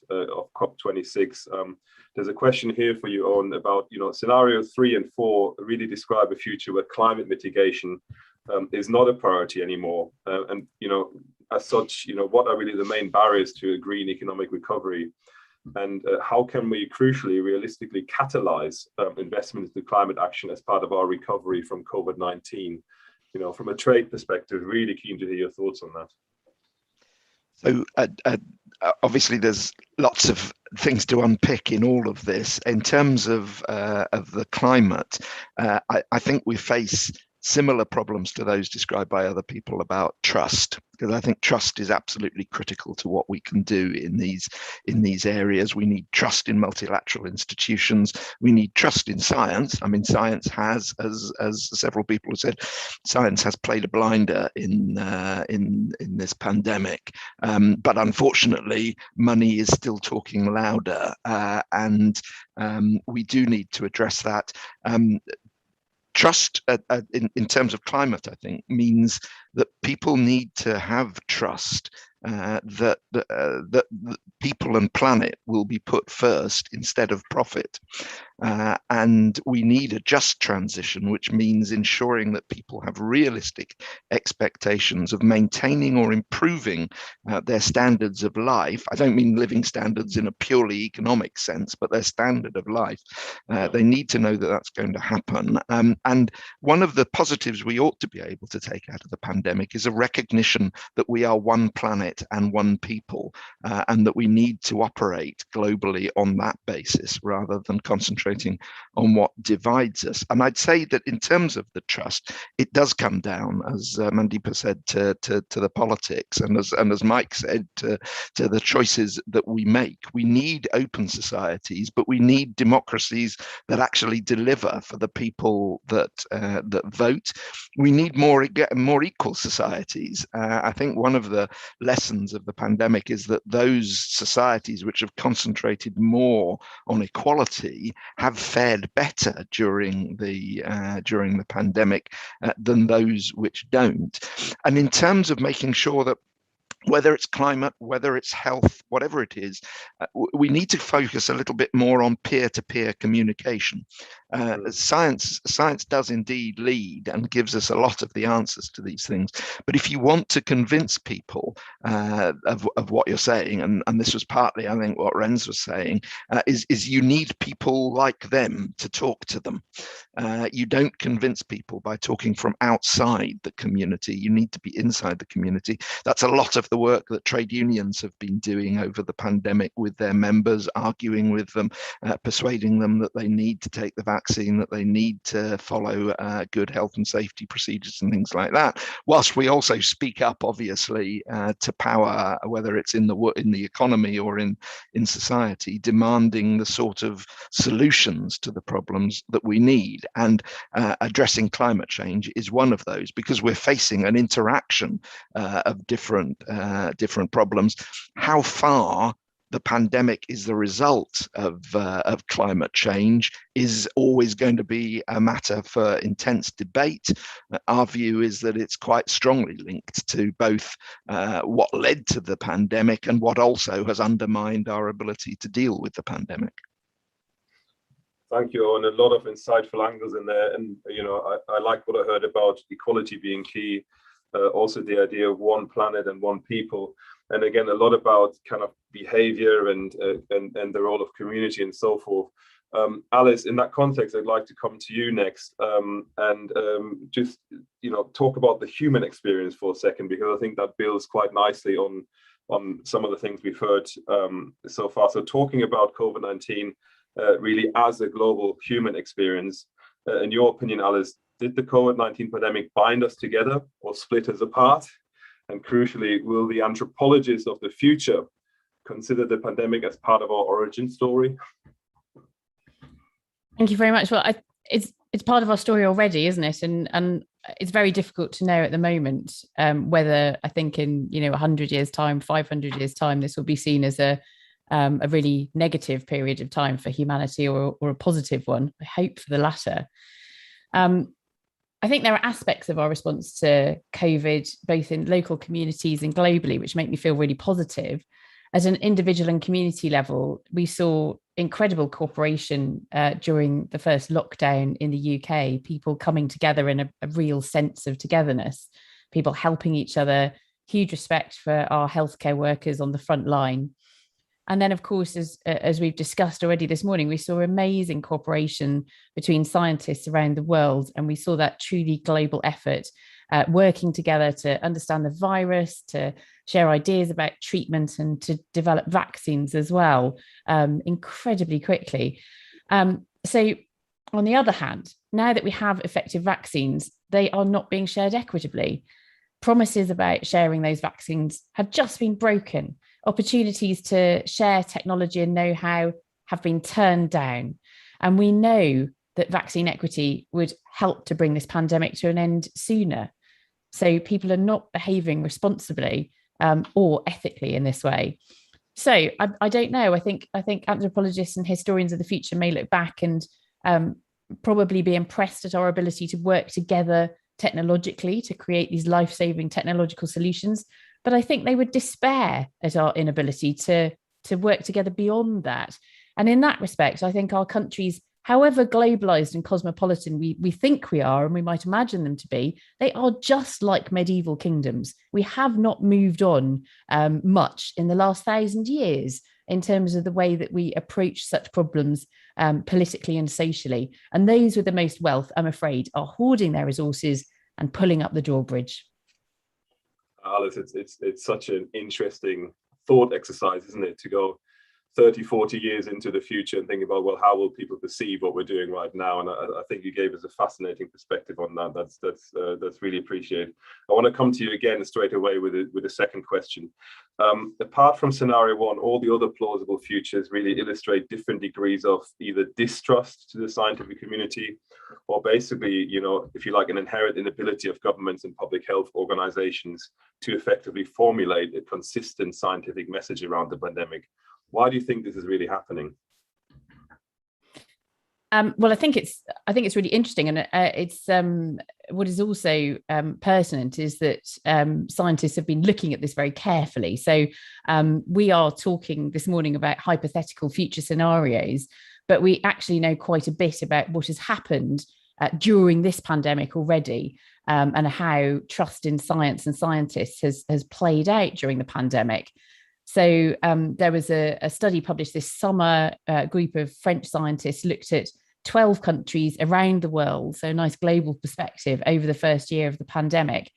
COP26. There's a question here for you, Owen, about scenario 3 and 4 really describe a future where climate mitigation is not a priority anymore. And as such, what are really the main barriers to a green economic recovery? And how can we crucially, realistically catalyze investment into climate action as part of our recovery from COVID-19? From a trade perspective, really keen to hear your thoughts on that. So obviously there's lots of things to unpick in all of this. In terms of the climate, I think we face similar problems to those described by other people about trust, because I think trust is absolutely critical to what we can do in these areas. We need trust in multilateral institutions. We need trust in science. I mean, science has, as several people have said, science has played a blinder in this pandemic. But unfortunately, money is still talking louder, and we do need to address that. Trust in terms of climate, I think, means that people need to have trust that people and planet will be put first instead of profit. And we need a just transition, which means ensuring that people have realistic expectations of maintaining or improving their standards of life. I don't mean living standards in a purely economic sense, but their standard of life. They need to know that that's going to happen. And one of the positives we ought to be able to take out of the pandemic is a recognition that we are one planet and one people, and that we need to operate globally on that basis rather than concentrating on what divides us. And I'd say that in terms of the trust, it does come down, as Mandeepa said, to the politics, and as Mike said, to the choices that we make. We need open societies, but we need democracies that actually deliver for the people that vote. We need more equal societies. I think one of the lessons of the pandemic is that those societies which have concentrated more on equality have fared better during the pandemic than those which don't. And in terms of making sure that whether it's climate, whether it's health, whatever it is, we need to focus a little bit more on peer-to-peer communication. Science does indeed lead and gives us a lot of the answers to these things. But if you want to convince people of what you're saying, and this was partly, I think, what Renz was saying, is you need people like them to talk to them. You don't convince people by talking from outside the community. You need to be inside the community. That's a lot of the work that trade unions have been doing over the pandemic with their members, arguing with them, persuading them that they need to take the vaccine, that they need to follow good health and safety procedures and things like that, whilst we also speak up, obviously, to power, whether it's in the economy or in society, demanding the sort of solutions to the problems that we need. And addressing climate change is one of those, because we're facing an interaction of different problems. How far the pandemic is the result of climate change is always going to be a matter for intense debate. Our view is that it's quite strongly linked to both what led to the pandemic and what also has undermined our ability to deal with the pandemic. Thank you, and a lot of insightful angles in there. And I like what I heard about equality being key. Also the idea of one planet and one people, and again a lot about kind of behavior and the role of community and so forth. Alice, in that context, I'd like to come to you next and just talk about the human experience for a second, because I think that builds quite nicely on some of the things we've heard so far. So talking about COVID-19 really as a global human experience, in your opinion, Alice, did the COVID-19 pandemic bind us together or split us apart? And crucially, will the anthropologists of the future consider the pandemic as part of our origin story? Thank you very much. Well, it's part of our story already, isn't it? And it's very difficult to know at the moment whether, I think, in 100 years' time, 500 years' time, this will be seen as a really negative period of time for humanity or a positive one. I hope for the latter. I think there are aspects of our response to COVID, both in local communities and globally, which make me feel really positive. At an individual and community level, we saw incredible cooperation during the first lockdown in the UK, people coming together in a real sense of togetherness, people helping each other, huge respect for our healthcare workers on the front line. And then, of course, as we've discussed already this morning, we saw amazing cooperation between scientists around the world. And we saw that truly global effort working together to understand the virus, to share ideas about treatment and to develop vaccines as well, incredibly quickly. So On the other hand, now that we have effective vaccines, they are not being shared equitably. Promises about sharing those vaccines have just been broken. Opportunities to share technology and know-how have been turned down. And we know that vaccine equity would help to bring this pandemic to an end sooner. So people are not behaving responsibly or ethically in this way. So I don't know. I think anthropologists and historians of the future may look back and probably be impressed at our ability to work together technologically to create these life-saving technological solutions. But I think they would despair at our inability to work together beyond that. And in that respect, I think our countries, however globalized and cosmopolitan we think we are, and we might imagine them to be, they are just like medieval kingdoms. We have not moved on much in the last 1,000 years in terms of the way that we approach such problems politically and socially. And those with the most wealth, I'm afraid, are hoarding their resources and pulling up the drawbridge. Alice, it's such an interesting thought exercise, isn't it, to go 30, 40 years into the future and think about, well, how will people perceive what we're doing right now? And I think you gave us a fascinating perspective on that. That's really appreciated. I want to come to you again straight away with a second question. Apart from scenario one, all the other plausible futures really illustrate different degrees of either distrust to the scientific community, or basically, you know, if you like, an inherent inability of governments and public health organizations to effectively formulate a consistent scientific message around the pandemic. Why do you think this is really happening? Well, I think it's really interesting, and it's what is also pertinent is that scientists have been looking at this very carefully. So we are talking this morning about hypothetical future scenarios, but we actually know quite a bit about what has happened during this pandemic already, and how trust in science and scientists has played out during the pandemic. So there was a study published this summer. A group of French scientists looked at 12 countries around the world, so a nice global perspective over the first year of the pandemic.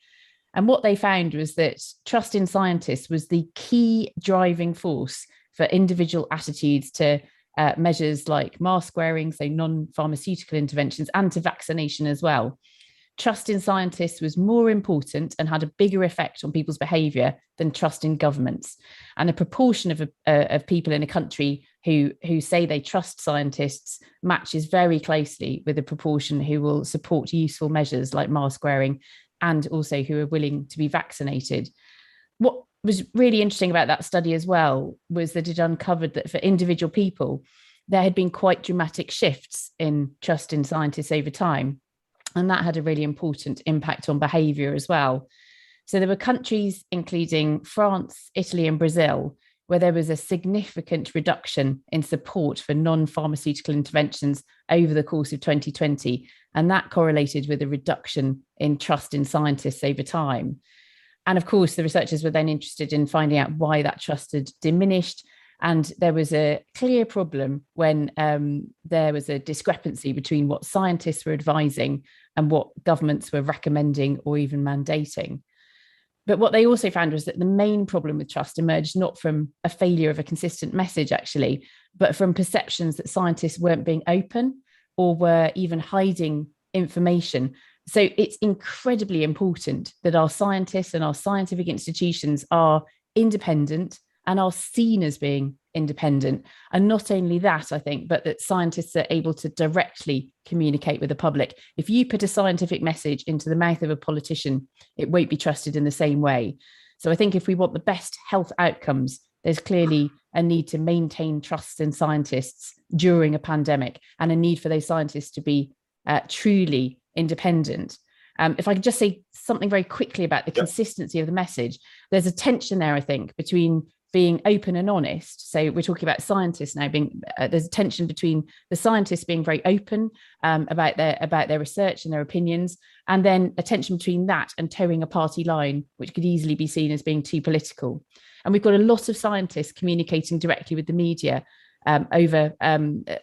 And what they found was that trust in scientists was the key driving force for individual attitudes to measures like mask wearing, so non-pharmaceutical interventions, and to vaccination as well. Trust in scientists was more important and had a bigger effect on people's behaviour than trust in governments. And a proportion of people in a country who say they trust scientists matches very closely with the proportion who will support useful measures like mask wearing, and also who are willing to be vaccinated. What was really interesting about that study as well was that it uncovered that for individual people, there had been quite dramatic shifts in trust in scientists over time. And that had a really important impact on behaviour as well. So there were countries, including France, Italy, and Brazil, where there was a significant reduction in support for non-pharmaceutical interventions over the course of 2020. And that correlated with a reduction in trust in scientists over time. And of course, the researchers were then interested in finding out why that trust had diminished. And there was a clear problem when there was a discrepancy between what scientists were advising and what governments were recommending or even mandating. But what they also found was that the main problem with trust emerged not from a failure of a consistent message, actually, but from perceptions that scientists weren't being open or were even hiding information. So it's incredibly important that our scientists and our scientific institutions are independent and are seen as being independent. And not only that, I think, but that scientists are able to directly communicate with the public. If you put a scientific message into the mouth of a politician, it won't be trusted in the same way. So I think if we want the best health outcomes, there's clearly a need to maintain trust in scientists during a pandemic, and a need for those scientists to be truly independent. If I could just say something very quickly about the consistency of the message, there's a tension there, I think, between being open and honest. So we're talking about scientists now being, there's a tension between the scientists being very open about their research and their opinions, and then a tension between that and towing a party line, which could easily be seen as being too political. And we've got a lot of scientists communicating directly with the media over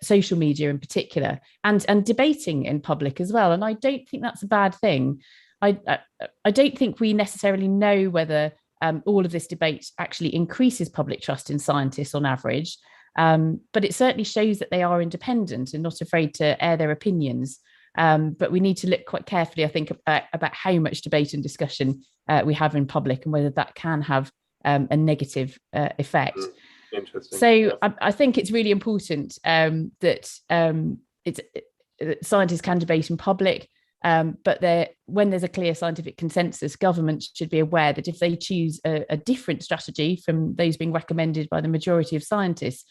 social media in particular, and debating in public as well. And I don't think that's a bad thing. I don't think we necessarily know whether all of this debate actually increases public trust in scientists on average. But it certainly shows that they are independent and not afraid to air their opinions. But we need to look quite carefully, I think, about how much debate and discussion we have in public and whether that can have a negative effect. Interesting. So yeah. I think it's really important that scientists can debate in public, but when there's a clear scientific consensus, governments should be aware that if they choose a different strategy from those being recommended by the majority of scientists,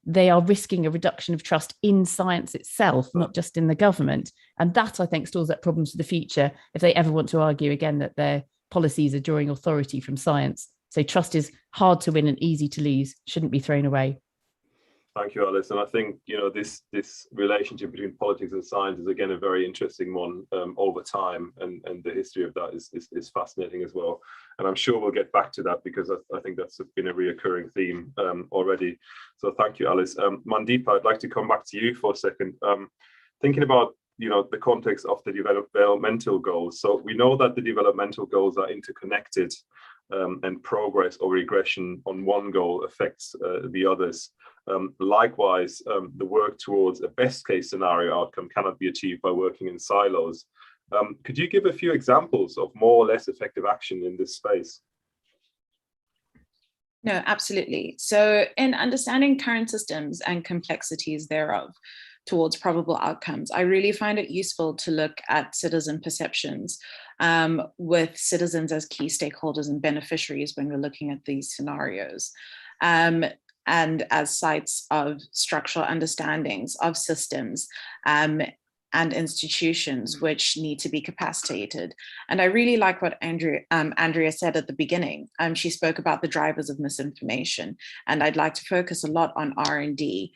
they are risking a reduction of trust in science itself, not just in the government. And that, I think, stores up problems for the future if they ever want to argue again that their policies are drawing authority from science. So trust is hard to win and easy to lose, shouldn't be thrown away. Thank you, Alice. And I think, this relationship between politics and science is, again, a very interesting one over time. And the history of that is fascinating as well. And I'm sure we'll get back to that because I think that's been a reoccurring theme already. So thank you, Alice. Mandeep, I'd like to come back to you for a second. Thinking about, the context of the developmental goals. So we know that the developmental goals are interconnected and progress or regression on one goal affects the others. Likewise, the work towards a best case scenario outcome cannot be achieved by working in silos. Could you give a few examples of more or less effective action in this space? No, absolutely. So in understanding current systems and complexities thereof towards probable outcomes, I really find it useful to look at citizen perceptions with citizens as key stakeholders and beneficiaries when we're looking at these scenarios. And as sites of structural understandings of systems and institutions which need to be capacitated. And I really like what Andrea said at the beginning. She spoke about the drivers of misinformation, and I'd like to focus a lot on R&D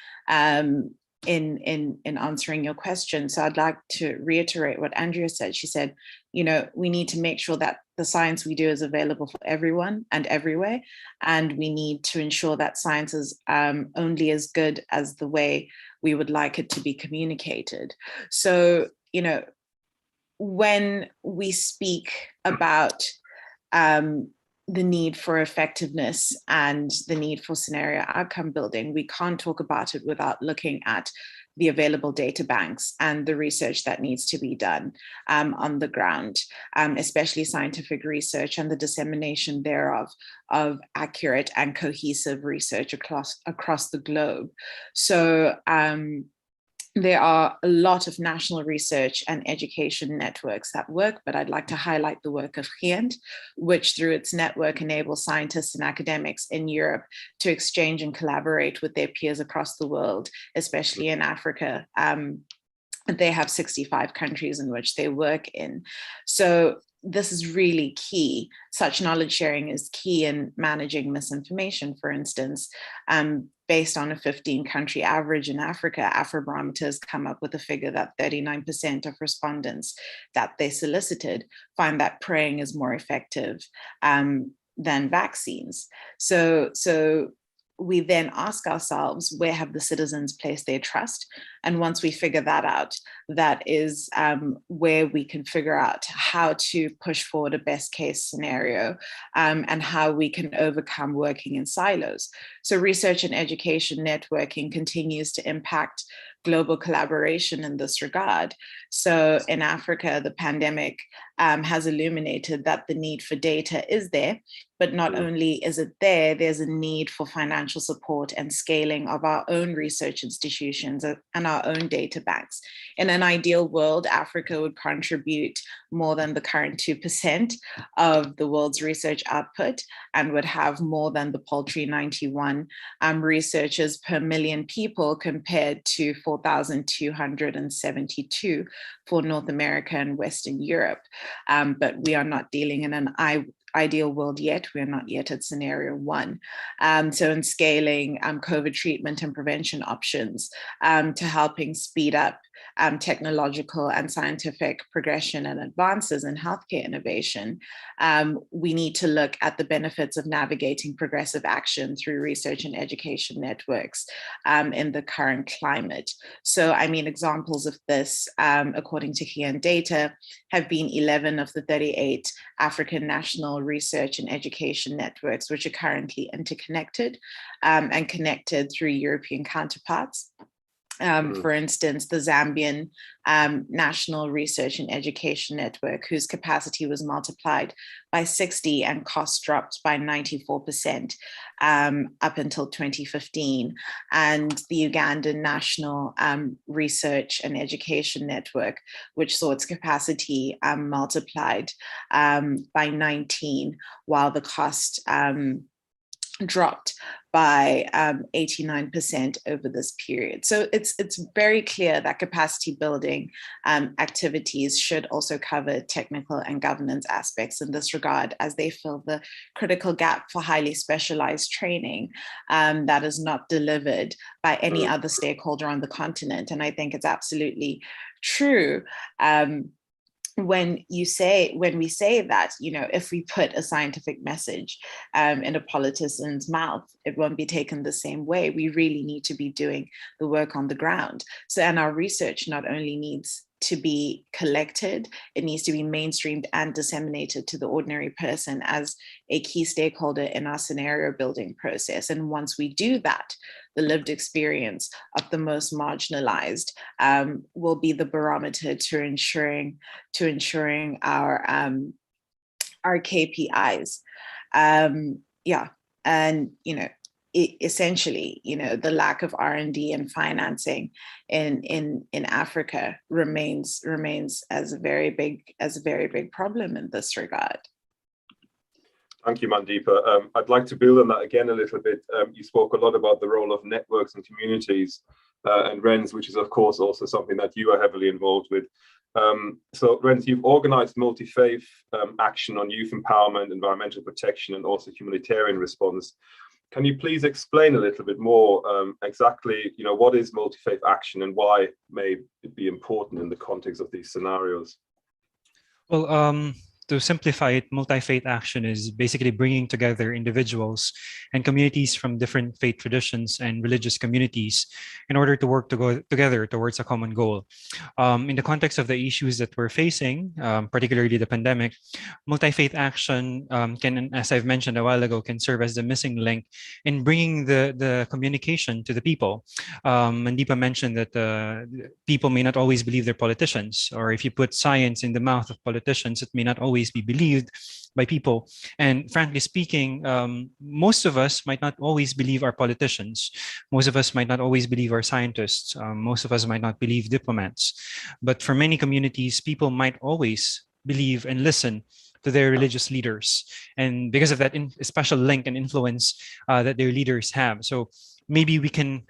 in answering your question. So I'd like to reiterate what Andrea said. She said, we need to make sure that the science we do is available for everyone and everywhere. And we need to ensure that science is only as good as the way we would like it to be communicated. So, when we speak about the need for effectiveness and the need for scenario outcome building, we can't talk about it without looking at the available data banks and the research that needs to be done on the ground, especially scientific research and the dissemination thereof of accurate and cohesive research across the globe. So there are a lot of national research and education networks that work, but I'd like to highlight the work of GIENT, which through its network enables scientists and academics in Europe to exchange and collaborate with their peers across the world, especially in Africa. They have 65 countries in which they work in. So this is really key. Such knowledge sharing is key in managing misinformation, for instance. Based on a 15-country average in Africa, Afrobarometer has come up with a figure that 39% of respondents that they solicited find that praying is more effective than vaccines. So we then ask ourselves, where have the citizens placed their trust? And once we figure that out, that is where we can figure out how to push forward a best case scenario and how we can overcome working in silos. So research and education networking continues to impact global collaboration in this regard. So in Africa, the pandemic has illuminated that the need for data is there, but not only is it there, there's a need for financial support and scaling of our own research institutions and our own data banks. In an ideal world, Africa would contribute more than the current 2% of the world's research output and would have more than the paltry 91 researchers per million people compared to 4,272 for North America and Western Europe. But we are not dealing in an ideal world yet. We are not yet at scenario one. So in scaling COVID treatment and prevention options to helping speed up technological and scientific progression and advances in healthcare innovation, we need to look at the benefits of navigating progressive action through research and education networks in the current climate. So, I mean, examples of this, according to HIAN data, have been 11 of the 38 African national research and education networks, which are currently interconnected and connected through European counterparts. For instance, the Zambian National Research and Education Network, whose capacity was multiplied by 60 and costs dropped by 94% up until 2015, and the Ugandan National Research and Education Network, which saw its capacity multiplied by 19, while the cost dropped by 89% over this period. So it's very clear that capacity building activities should also cover technical and governance aspects in this regard, as they fill the critical gap for highly specialized training that is not delivered by any other stakeholder on the continent. And I think it's absolutely true when we say that, you know, if we put a scientific message in a politician's mouth, it won't be taken the same way. We really need to be doing the work on the ground. So, and our research not only needs to be collected, it needs to be mainstreamed and disseminated to the ordinary person as a key stakeholder in our scenario building process. And once we do that, the lived experience of the most marginalized will be the barometer to ensuring our KPIs. And you know, essentially, you know, the lack of R&D and financing in Africa remains as a very big problem in this regard. Thank you, Mandeepa. I'd like to build on that again a little bit. You spoke a lot about the role of networks and communities and RENS, which is of course also something that you are heavily involved with. So RENS, you've organized multi-faith action on youth empowerment, environmental protection, and also humanitarian response. Can you please explain a little bit more exactly, you know, what is multi-faith action and why may it be important in the context of these scenarios? Well, to simplify it, multi-faith action is basically bringing together individuals and communities from different faith traditions and religious communities in order to work together towards a common goal. In the context of the issues that we're facing, particularly the pandemic, multi-faith action can, as I've mentioned a while ago, can serve as the missing link in bringing the communication to the people. Mandeepa mentioned that people may not always believe their politicians, or if you put science in the mouth of politicians, it may not always be believed by people. And frankly speaking, most of us might not always believe our politicians. Most of us might not always believe our scientists. Most of us might not believe diplomats. But for many communities, people might always believe and listen to their religious leaders. And because of that special link and influence that their leaders have. So maybe we can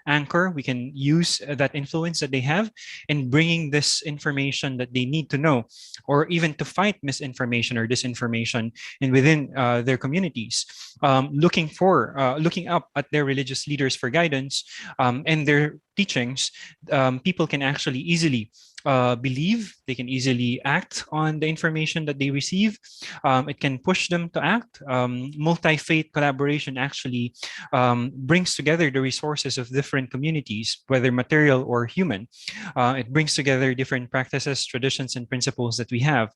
use that influence that they have in bringing this information that they need to know, or even to fight misinformation or disinformation within their communities, looking up at their religious leaders for guidance and their teachings. People can actually easily believe, they can easily act on the information that they receive. It can push them to act. Multi-faith collaboration actually brings together the resources of different communities, whether material or human. It brings together different practices, traditions, and principles that we have.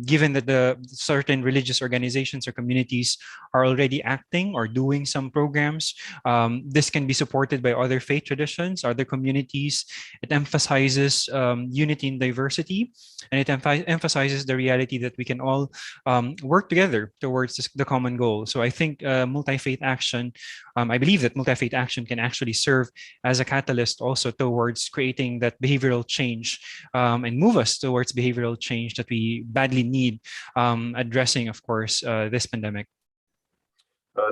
Given that the certain religious organizations or communities are already acting or doing some programs, this can be supported by other faith traditions, other communities. It emphasizes unity in diversity, and it emphasizes the reality that we can all work together towards the common goal. So I think multi-faith action, I believe that multi-faith action can actually serve as a catalyst also towards creating that behavioral change and move us towards behavioral change that we badly need, addressing, of course, this pandemic.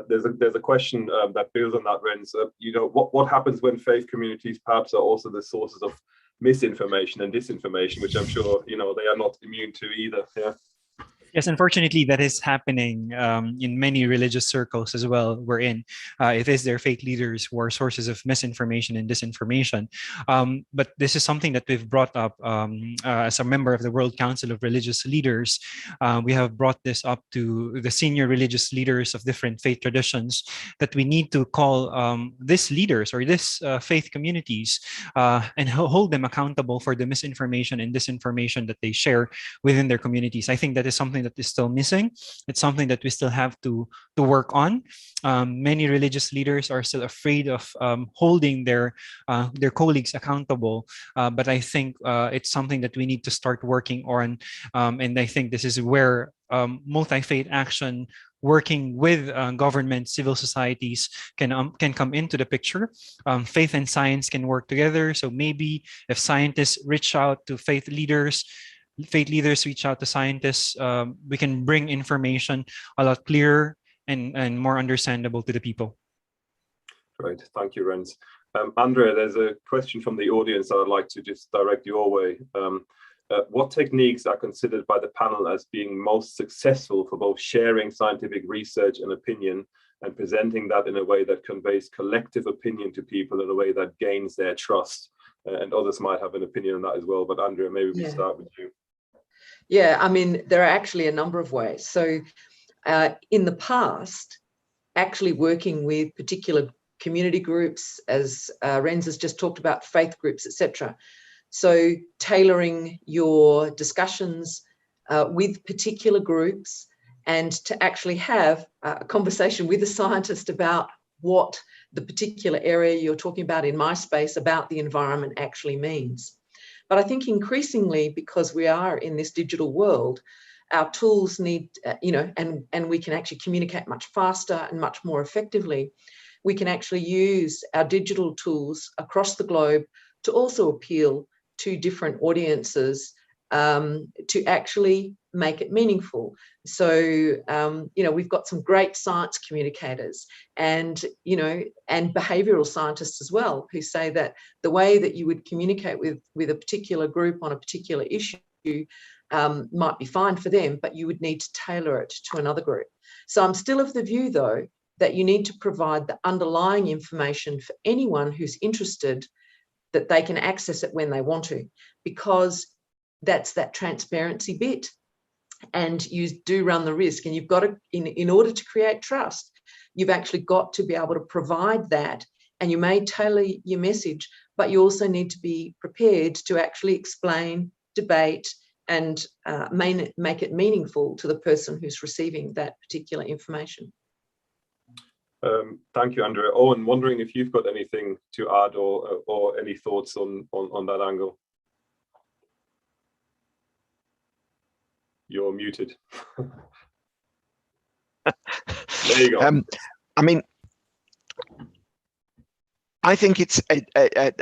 There's a question that builds on that, Renz. You know, what happens when faith communities perhaps are also the sources of misinformation and disinformation, which I'm sure, you know, they are not immune to either. Yeah. Yes, unfortunately, that is happening in many religious circles as well. We're in. It is their faith leaders who are sources of misinformation and disinformation. But this is something that we've brought up as a member of the World Council of Religious Leaders. We have brought this up to the senior religious leaders of different faith traditions, that we need to call these leaders or these faith communities and hold them accountable for the misinformation and disinformation that they share within their communities. I think that is something that is still missing. It's something that we still have to work on. Many religious leaders are still afraid of holding their colleagues accountable, but I think it's something that we need to start working on. And I think this is where multi-faith action, working with government, civil societies can come into the picture. Faith and science can work together. So maybe if scientists reach out to faith leaders reach out to scientists, we can bring information a lot clearer and more understandable to the people. Great, thank you, Renz. Andrea, there's a question from the audience that I'd like to just direct your way. What techniques are considered by the panel as being most successful for both sharing scientific research and opinion and presenting that in a way that conveys collective opinion to people in a way that gains their trust? And others might have an opinion on that as well, but Andrea, maybe we start with you. Yeah, I mean, there are actually a number of ways. So in the past, actually working with particular community groups, as Renz has just talked about, faith groups, etc. So tailoring your discussions with particular groups and to actually have a conversation with a scientist about what the particular area you're talking about, in my space, about the environment actually means. But I think increasingly, because we are in this digital world, our tools need, and we can actually communicate much faster and much more effectively. We can actually use our digital tools across the globe to also appeal to different audiences to actually make it meaningful. So, we've got some great science communicators and behavioral scientists as well, who say that the way that you would communicate with a particular group on a particular issue might be fine for them, but you would need to tailor it to another group. So I'm still of the view, though, that you need to provide the underlying information for anyone who's interested, that they can access it when they want to, because that's that transparency bit. And you do run the risk, and you've got to, in order to create trust, you've actually got to be able to provide that. And you may tailor your message, but you also need to be prepared to actually explain, debate, and make it meaningful to the person who's receiving that particular information. Thank you, Andrea. Owen, wondering if you've got anything to add or any thoughts on that angle. You're muted. There you go. I mean, I think it's, as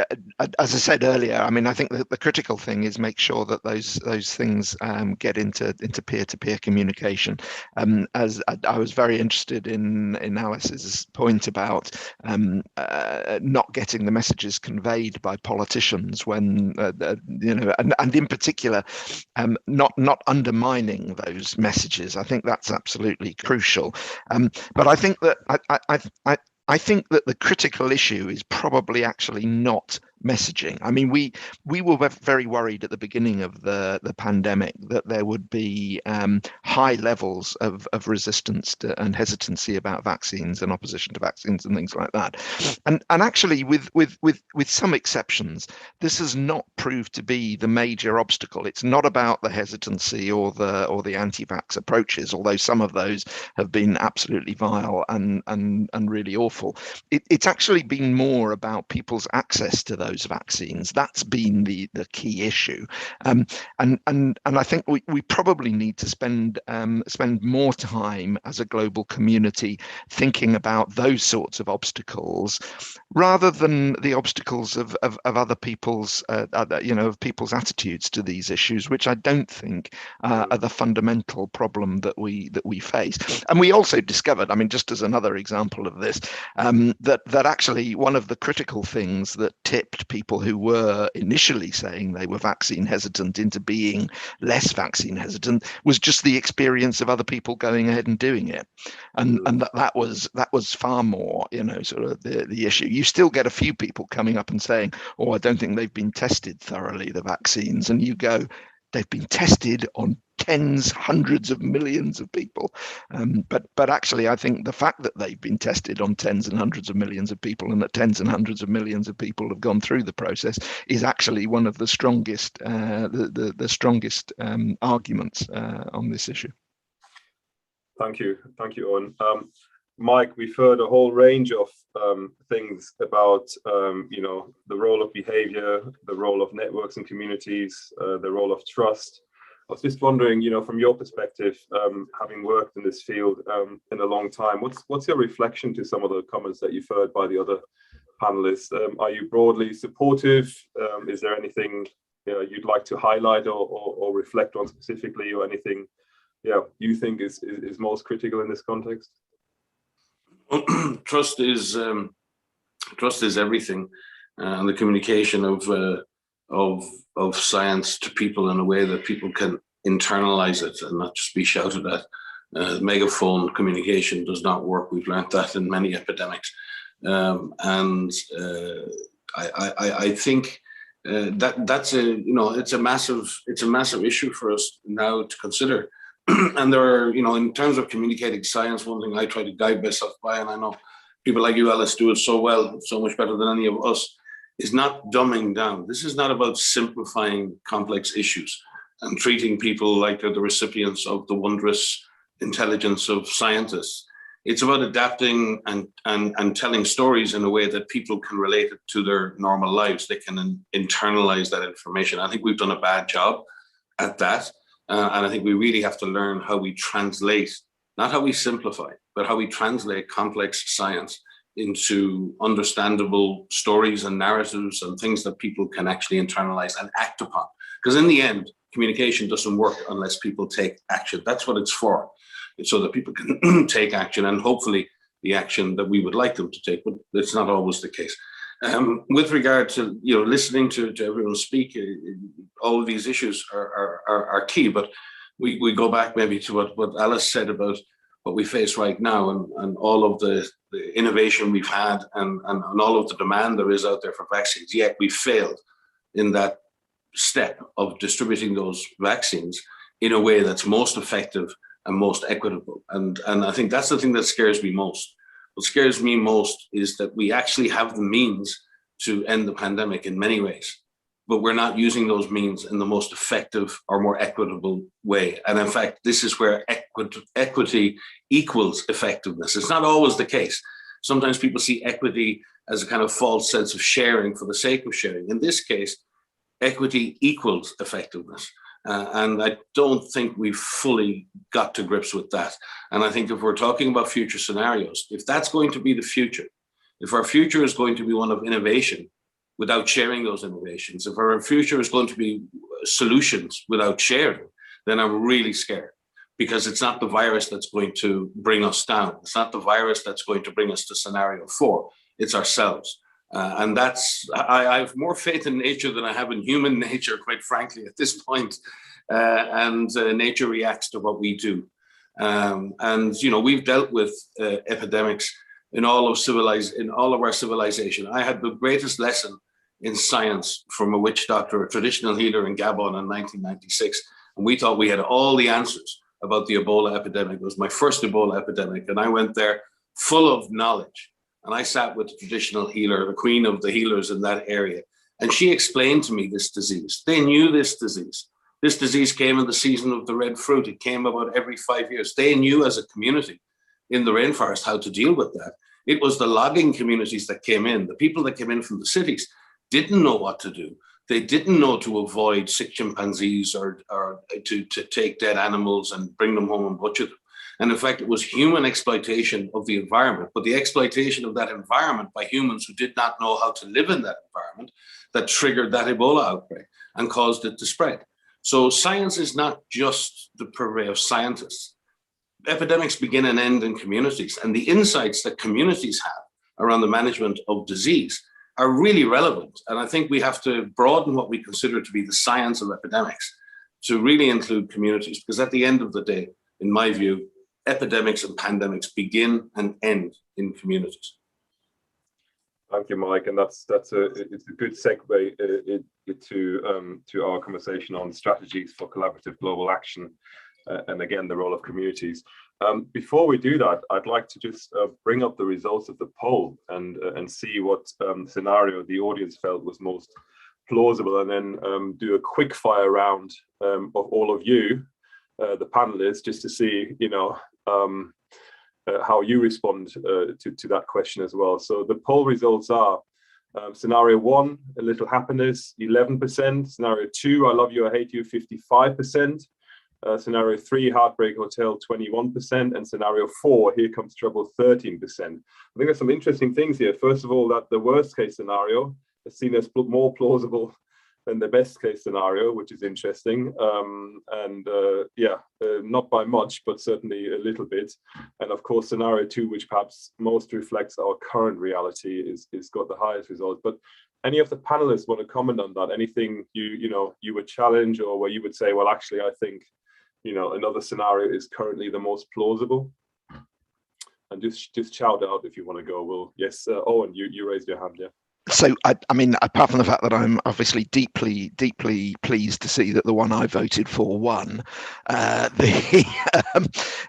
I said earlier, I mean, I think that the critical thing is make sure that those things get into peer-to-peer communication. As I was very interested in Alice's point about not getting the messages conveyed by politicians when, and in particular, not undermining those messages. I think that's absolutely crucial. But I think that I think that the critical issue is probably actually not messaging. I mean, we were very worried at the beginning of the pandemic that there would be high levels of resistance to, and hesitancy about vaccines and opposition to vaccines and things like that. And actually, with some exceptions, this has not proved to be the major obstacle. It's not about the hesitancy or the anti-vax approaches, although some of those have been absolutely vile and really awful. It's actually been more about people's access to those vaccines. That's been the key issue, and I think we probably need to spend more time as a global community thinking about those sorts of obstacles rather than the obstacles of other people's of people's attitudes to these issues, which I don't think are the fundamental problem that we face. And we also discovered, I mean, just as another example of this, that actually one of the critical things that tipped whipped people who were initially saying they were vaccine hesitant into being less vaccine hesitant was just the experience of other people going ahead and doing it. And that was far more, sort of the issue. You still get a few people coming up and saying, oh, I don't think they've been tested thoroughly, the vaccines. And you go, they've been tested on tens, hundreds of millions of people. But actually, I think the fact that they've been tested on tens and hundreds of millions of people, and that tens and hundreds of millions of people have gone through the process, is actually one of the strongest arguments on this issue. Thank you, Owen. Mike, we've heard a whole range of things about the role of behavior, the role of networks and communities, the role of trust. I was just wondering, from your perspective, having worked in this field in a long time, what's your reflection to some of the comments that you've heard by the other panelists? Are you broadly supportive? Is there anything you'd like to highlight or reflect on specifically, or anything you think is most critical in this context? Trust is everything, and the communication of science to people in a way that people can internalize it and not just be shouted at. Megaphone communication does not work. We've learned that in many epidemics, and I think that's it's a massive issue for us now to consider. And there are, in terms of communicating science, one thing I try to guide myself by, and I know people like you, Alice, do it so well, so much better than any of us, is not dumbing down. This is not about simplifying complex issues and treating people like they're the recipients of the wondrous intelligence of scientists. It's about adapting and telling stories in a way that people can relate it to their normal lives. They can internalize that information. I think we've done a bad job at that. And I think we really have to learn how we translate, not how we simplify, but how we translate complex science into understandable stories and narratives and things that people can actually internalize and act upon. Because in the end, communication doesn't work unless people take action. That's what it's for. It's so that people can take action, and hopefully the action that we would like them to take, but it's not always the case. With regard to listening to everyone speak, all of these issues are key. But we go back maybe to what Alice said about what we face right now, and all of the innovation we've had, and all of the demand there is out there for vaccines. Yet we failed in that step of distributing those vaccines in a way that's most effective and most equitable. And I think that's the thing that scares me most. What scares me most is that we actually have the means to end the pandemic in many ways, but we're not using those means in the most effective or more equitable way. And in fact, this is where equity equals effectiveness. It's not always the case. Sometimes people see equity as a kind of false sense of sharing for the sake of sharing. In this case, equity equals effectiveness. And I don't think we've fully got to grips with that. And I think if we're talking about future scenarios, if that's going to be the future, if our future is going to be one of innovation without sharing those innovations, if our future is going to be solutions without sharing, then I'm really scared, because it's not the virus that's going to bring us down. It's not the virus that's going to bring us to scenario 4. It's ourselves. And I have more faith in nature than I have in human nature, quite frankly, at this point. And nature reacts to what we do. And we've dealt with epidemics in all of our civilization. I had the greatest lesson in science from a witch doctor, a traditional healer in Gabon in 1996. And we thought we had all the answers about the Ebola epidemic. It was my first Ebola epidemic. And I went there full of knowledge. And I sat with the traditional healer, the queen of the healers in that area. And she explained to me this disease. They knew this disease. This disease came in the season of the red fruit. It came about every 5 years. They knew as a community in the rainforest how to deal with that. It was the logging communities that came in. The people that came in from the cities didn't know what to do. They didn't know to avoid sick chimpanzees or to take dead animals and bring them home and butcher them. And in fact, it was human exploitation of the environment, but the exploitation of that environment by humans who did not know how to live in that environment that triggered that Ebola outbreak and caused it to spread. So science is not just the purvey of scientists. Epidemics begin and end in communities, and the insights that communities have around the management of disease are really relevant. And I think we have to broaden what we consider to be the science of epidemics to really include communities, because at the end of the day, in my view, epidemics and pandemics begin and end in communities. Thank you, Mike, and it's a good segue to our conversation on strategies for collaborative global action, and again the role of communities. Before we do that, I'd like to just bring up the results of the poll and see what scenario the audience felt was most plausible, and then do a quick fire round of all of you, the panelists, just to see, you know, how you respond to that question as well. So the poll results are scenario 1, a little happiness, 11%. Scenario 2, I love you, I hate you, 55%. Scenario 3, heartbreak hotel, 21%. And scenario 4, here comes trouble, 13%. I think there's some interesting things here. First of all, that the worst case scenario is seen as more plausible than the best case scenario, which is interesting. Not by much, but certainly a little bit. And of course, scenario 2, which perhaps most reflects our current reality, is got the highest result. But any of the panelists want to comment on that? Anything you would challenge, or where you would say, well, actually, I think, you know, another scenario is currently the most plausible? And just shout out if you want to go. Well, yes, Owen, you raised your hand, yeah. So, I mean, apart from the fact that I'm obviously deeply pleased to see that the one I voted for won,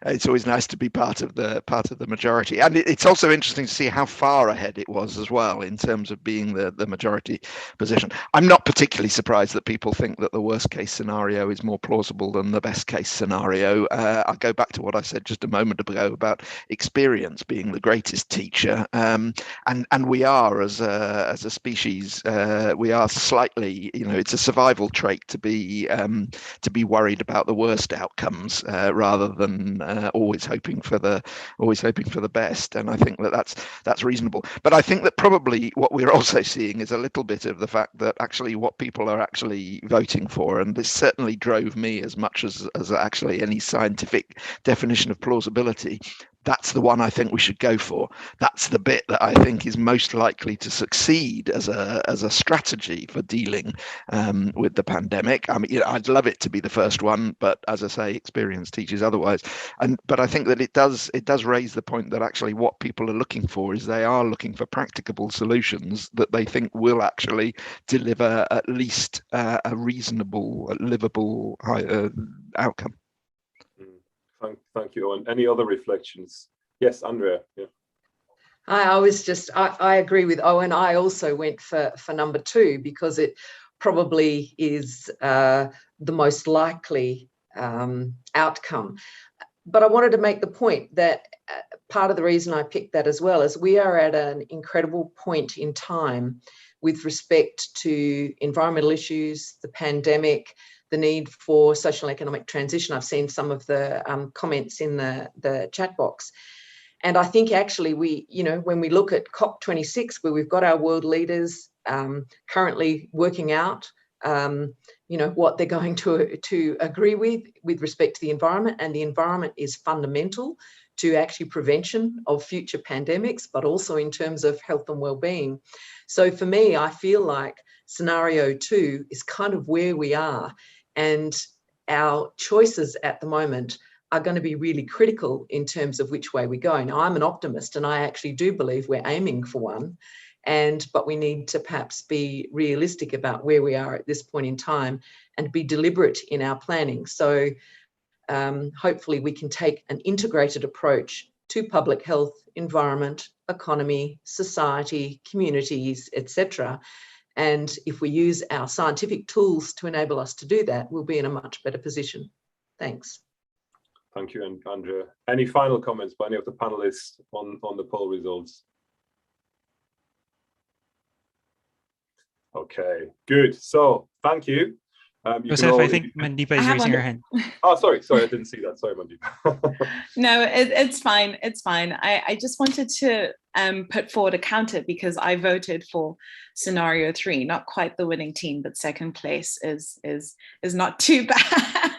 it's always nice to be part of the majority, and it's also interesting to see how far ahead it was as well in terms of being the majority position. I'm not particularly surprised that people think that the worst case scenario is more plausible than the best case scenario. I'll go back to what I said just a moment ago about experience being the greatest teacher, and we are as a species, we are slightly, you know, it's a survival trait to be worried about the worst outcomes rather than always hoping for the best. And I think that that's reasonable. But I think that probably what we're also seeing is a little bit of the fact that actually what people are actually voting for, and this certainly drove me as much as actually any scientific definition of plausibility, that's the one I think we should go for. That's the bit that I think is most likely to succeed as a strategy for dealing with the pandemic. I mean, you know, I'd love it to be the first one, but as I say, experience teaches otherwise. But I think that it does raise the point that actually what people are looking for is they are looking for practicable solutions that they think will actually deliver at least a reasonable, livable outcome. Thank you, Owen. Any other reflections? Yes, Andrea. Yeah. I agree with Owen. I also went for number 2 because it probably is the most likely outcome. But I wanted to make the point that part of the reason I picked that as well is we are at an incredible point in time with respect to environmental issues, the pandemic, the need for social and economic transition. I've seen some of the comments in the chat box. And I think actually when we look at COP26, where we've got our world leaders currently working out, what they're going to agree with respect to the environment, and the environment is fundamental to actually prevention of future pandemics, but also in terms of health and well-being. So for me, I feel like scenario 2 is kind of where we are. And our choices at the moment are going to be really critical in terms of which way we go. Now, I'm an optimist, and I actually do believe we're aiming for one. But we need to perhaps be realistic about where we are at this point in time and be deliberate in our planning. So hopefully we can take an integrated approach to public health, environment, economy, society, communities, etc. And if we use our scientific tools to enable us to do that, we'll be in a much better position. Thanks. Thank you, Andrea. Any final comments by any of the panelists on the poll results? Okay, good. So thank you. Joseph, I think Mandeepa is raising her hand. Oh, sorry, I didn't see that. Sorry, Mandeepa. No, it's fine. It's fine. I just wanted to put forward a counter because I voted for scenario 3, not quite the winning team, but second place is not too bad.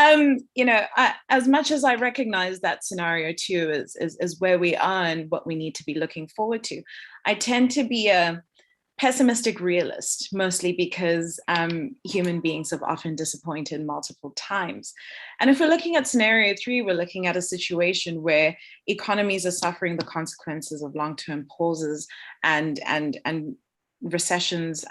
As much as I recognize that scenario too is where we are and what we need to be looking forward to, I tend to be a pessimistic realist, mostly because human beings have often disappointed multiple times. And if we're looking at scenario 3, we're looking at a situation where economies are suffering the consequences of long-term pauses and recessions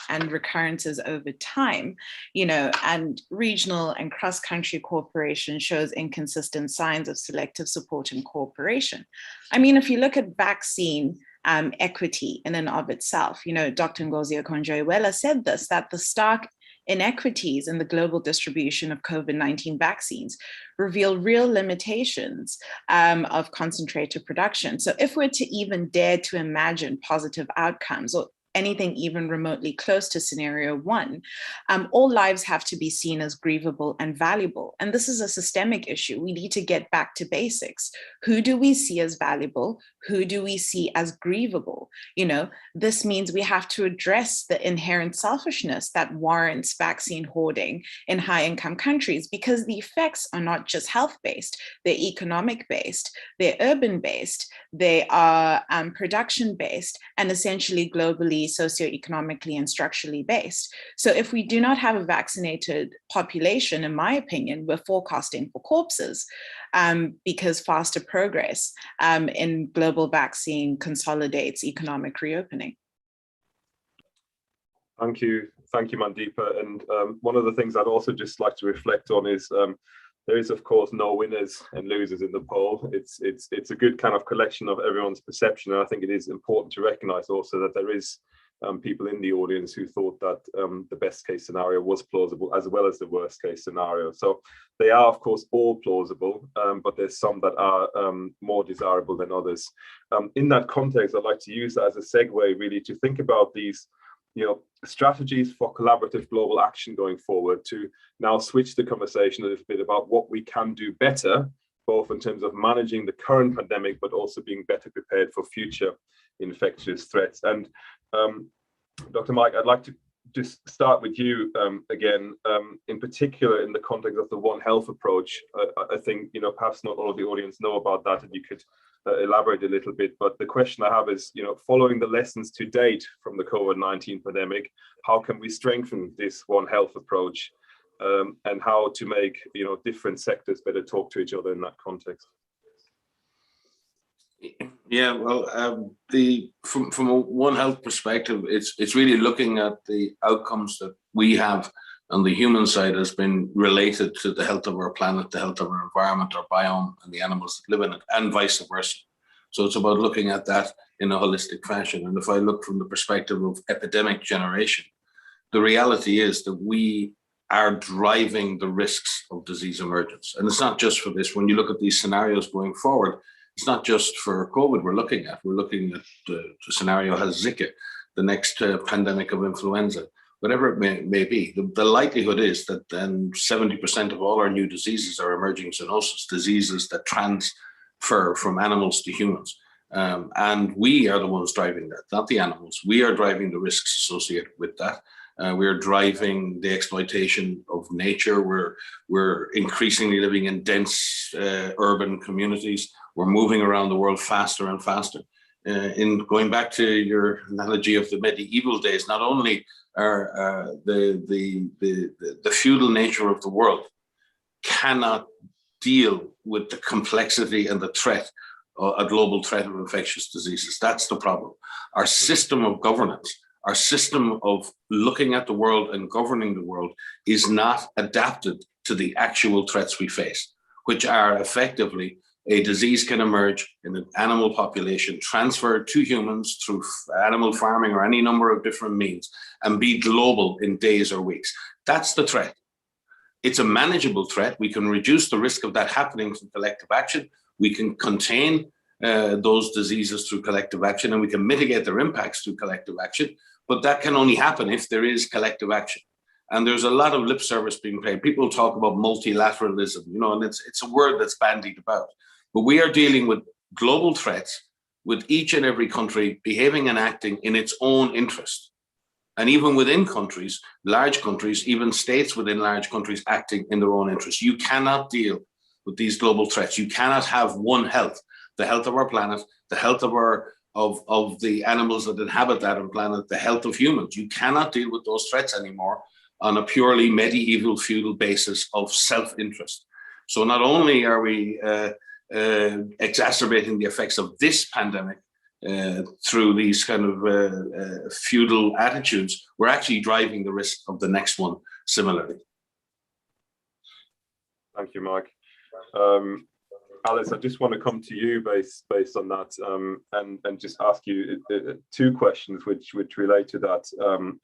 and recurrences over time, and regional and cross-country cooperation shows inconsistent signs of selective support and cooperation. I mean, if you look at vaccine equity in and of itself, Dr. Ngozi Okonjo-Iweala said this, that the stark inequities in the global distribution of COVID-19 vaccines reveal real limitations of concentrated production. So if we're to even dare to imagine positive outcomes or anything even remotely close to scenario 1, all lives have to be seen as grievable and valuable. And this is a systemic issue. We need to get back to basics. Who do we see as valuable? Who do we see as grievable? This means we have to address the inherent selfishness that warrants vaccine hoarding in high-income countries, because the effects are not just health-based, they're economic-based, they're urban-based, they are production-based, and essentially globally, socioeconomically, and structurally based. So if we do not have a vaccinated population, in my opinion, we're forecasting for corpses, because faster progress in global vaccine consolidates economic reopening. Thank you, Mandeepa. And one of the things I'd also just like to reflect on is there is, of course, no winners and losers in the poll. It's a good kind of collection of everyone's perception, and I think it is important to recognise also that there is people in the audience who thought that the best case scenario was plausible as well as the worst case scenario. So they are, of course, all plausible, but there's some that are more desirable than others. In that context, I'd like to use that as a segue really to think about these strategies for collaborative global action going forward, to now switch the conversation a little bit about what we can do better, both in terms of managing the current pandemic, but also being better prepared for future infectious threats. And Dr. Mike, I'd like to just start with you again, in particular in the context of the One Health approach. I think, perhaps not all of the audience know about that, and you could elaborate a little bit. But the question I have is, following the lessons to date from the COVID-19 pandemic, how can we strengthen this One Health approach, and how to make different sectors better talk to each other in that context? Yeah, well, from a One Health perspective, it's really looking at the outcomes that we have on the human side has been related to the health of our planet, the health of our environment, our biome, and the animals that live in it, and vice versa. So it's about looking at that in a holistic fashion. And if I look from the perspective of epidemic generation, the reality is that we are driving the risks of disease emergence. And it's not just for this. When you look at these scenarios going forward, it's not just for COVID we're looking at. We're looking at the scenario has Zika, the next pandemic of influenza, whatever it may be. The likelihood is that then 70% of all our new diseases are emerging zoonosis, diseases that transfer from animals to humans. And we are the ones driving that, not the animals. We are driving the risks associated with that. We're driving the exploitation of nature. We're increasingly living in dense urban communities. We're moving around the world faster and faster. In going back to your analogy of the medieval days, not only are the feudal nature of the world cannot deal with the complexity and the threat, a global threat of infectious diseases. That's the problem. Our system of governance, our system of looking at the world and governing the world is not adapted to the actual threats we face, which are effectively a disease can emerge in an animal population, transferred to humans through animal farming or any number of different means, and be global in days or weeks. That's the threat. It's a manageable threat. We can reduce the risk of that happening through collective action. We can contain those diseases through collective action, and we can mitigate their impacts through collective action. But that can only happen if there is collective action. And there's a lot of lip service being paid. People talk about multilateralism, and it's a word that's bandied about. But we are dealing with global threats, with each and every country behaving and acting in its own interest. And even within countries, large countries, even states within large countries acting in their own interest. You cannot deal with these global threats. You cannot have one health, the health of our planet, the health of of the animals that inhabit that planet, the health of humans. You cannot deal with those threats anymore on a purely medieval feudal basis of self-interest. So not only are we exacerbating the effects of this pandemic through these kind of feudal attitudes, we're actually driving the risk of the next one similarly. Thank you, Mike. Alice, I just want to come to you based on that, and just ask you two questions which relate to that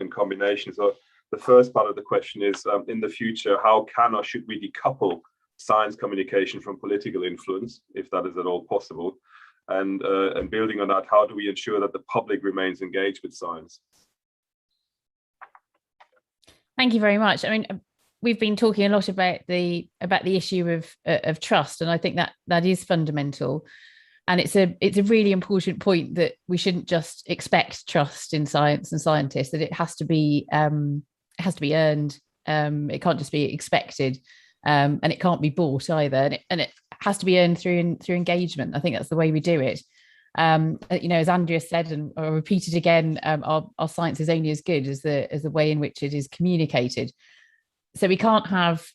in combination. So the first part of the question is, in the future, how can or should we decouple science communication from political influence, if that is at all possible? And building on that, how do we ensure that the public remains engaged with science? Thank you very much. I mean, we've been talking a lot about the issue of trust, and I think that is fundamental. And it's a really important point that we shouldn't just expect trust in science and scientists, that it has to be earned. It can't just be expected, and it can't be bought either. And it has to be earned through engagement. I think that's the way we do it. As Andrea said, and I'll repeat it again, our science is only as good as the way in which it is communicated. So we can't have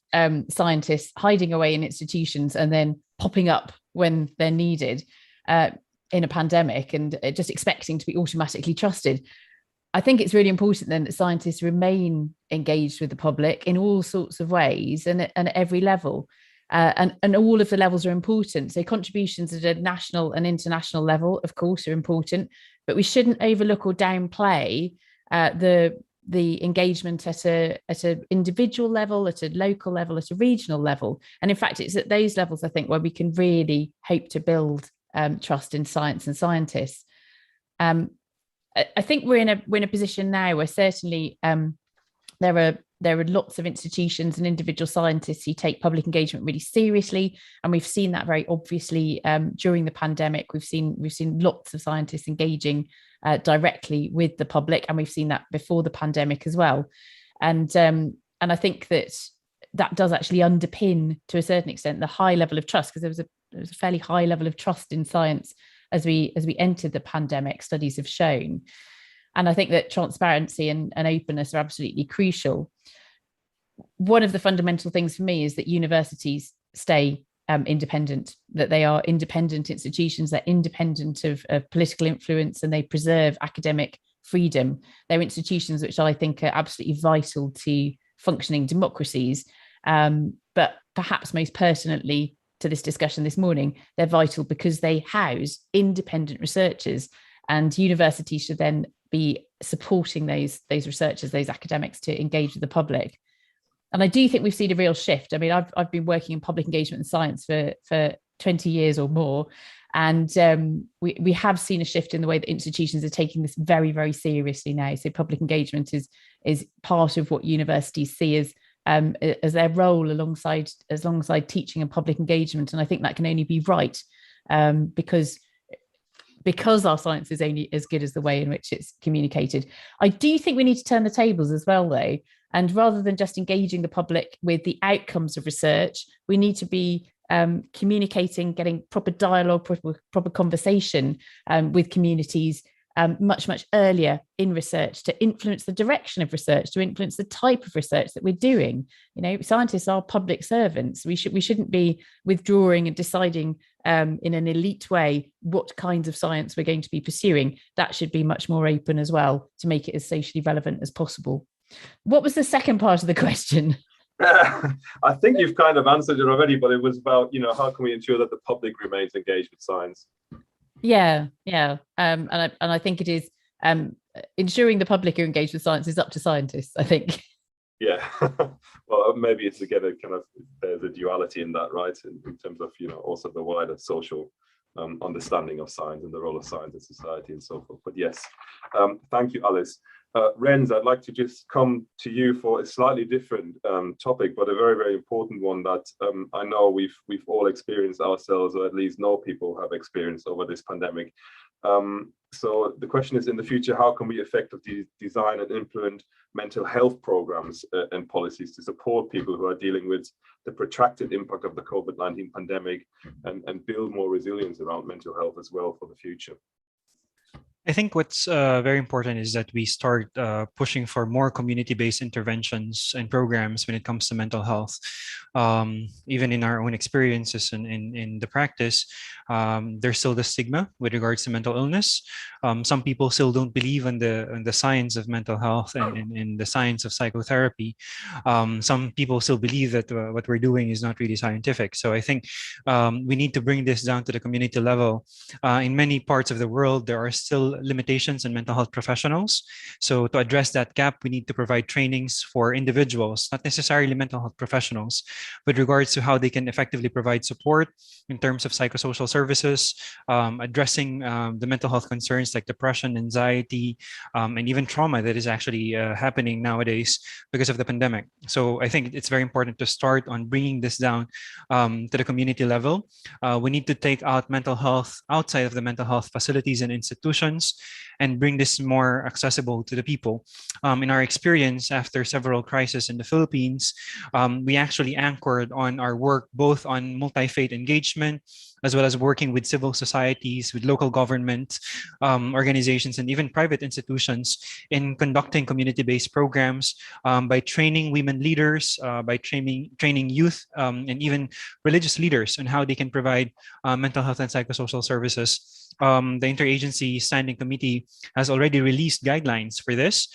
scientists hiding away in institutions and then popping up when they're needed in a pandemic and just expecting to be automatically trusted. I think it's really important then that scientists remain engaged with the public in all sorts of ways and at every level. And all of the levels are important. So contributions at a national and international level, of course, are important, but we shouldn't overlook or downplay the engagement at an individual level, at a local level, at a regional level. And in fact, it's at those levels, I think, where we can really hope to build trust in science and scientists. I think we're in a position now where certainly there are lots of institutions and individual scientists who take public engagement really seriously, and we've seen that very obviously during the pandemic. We've seen lots of scientists engaging directly with the public, and we've seen that before the pandemic as well. And I think that does actually underpin, to a certain extent, the high level of trust, because there was a fairly high level of trust in science as we entered the pandemic, studies have shown. And I think that transparency and openness are absolutely crucial. One of the fundamental things for me is that universities stay independent, that they are independent institutions, they're independent of political influence, and they preserve academic freedom. They're institutions which I think are absolutely vital to functioning democracies. But perhaps most pertinently to this discussion this morning, they're vital because they house independent researchers, and universities should then be supporting those researchers, those academics, to engage with the public. And I do think we've seen a real shift. I mean, I've been working in public engagement and science for 20 years or more, and we have seen a shift in the way that institutions are taking this very, very seriously now. So public engagement is part of what universities see as their role alongside teaching and public engagement. And I think that can only be right, because our science is only as good as the way in which it's communicated. I do think we need to turn the tables as well, though. And rather than just engaging the public with the outcomes of research, we need to be communicating, getting proper dialogue, proper conversation with communities much, much earlier in research, to influence the direction of research, to influence the type of research that we're doing. You know, scientists are public servants. We shouldn't be withdrawing and deciding in an elite way what kinds of science we're going to be pursuing. That should be much more open as well, to make it as socially relevant as possible. What was the second part of the question? I think you've kind of answered it already, but it was about, how can we ensure that the public remains engaged with science? Yeah. And I think it is ensuring the public are engaged with science is up to scientists, I think. Yeah. Well, maybe it's again there's a duality in that, right? In terms of, also the wider social understanding of science and the role of science in society and so forth. But yes, thank you, Alice. Renz, I'd like to just come to you for a slightly different topic, but a very, very important one that I know we've all experienced ourselves, or at least know people have experienced over this pandemic. So the question is, in the future, how can we effectively design and implement mental health programs and policies to support people who are dealing with the protracted impact of the COVID-19 pandemic and build more resilience around mental health as well for the future? I think what's very important is that we start pushing for more community-based interventions and programs when it comes to mental health. Even in our own experiences and in the practice, there's still the stigma with regards to mental illness. Some people still don't believe in the science of mental health and in the science of psychotherapy. Some people still believe that what we're doing is not really scientific. So I think we need to bring this down to the community level. In many parts of the world, there are still limitations in mental health professionals. So to address that gap, we need to provide trainings for individuals, not necessarily mental health professionals, with regards to how they can effectively provide support in terms of psychosocial services, addressing the mental health concerns like depression, anxiety, and even trauma that is actually happening nowadays because of the pandemic. So I think it's very important to start on bringing this down to the community level. We need to take out mental health outside of the mental health facilities and institutions and bring this more accessible to the people. In our experience, after several crises in the Philippines, we actually anchored on our work both on multi-faith engagement, as well as working with civil societies, with local government organizations, and even private institutions in conducting community-based programs by training women leaders, by training youth, and even religious leaders on how they can provide mental health and psychosocial services. The Interagency Standing Committee has already released guidelines for this,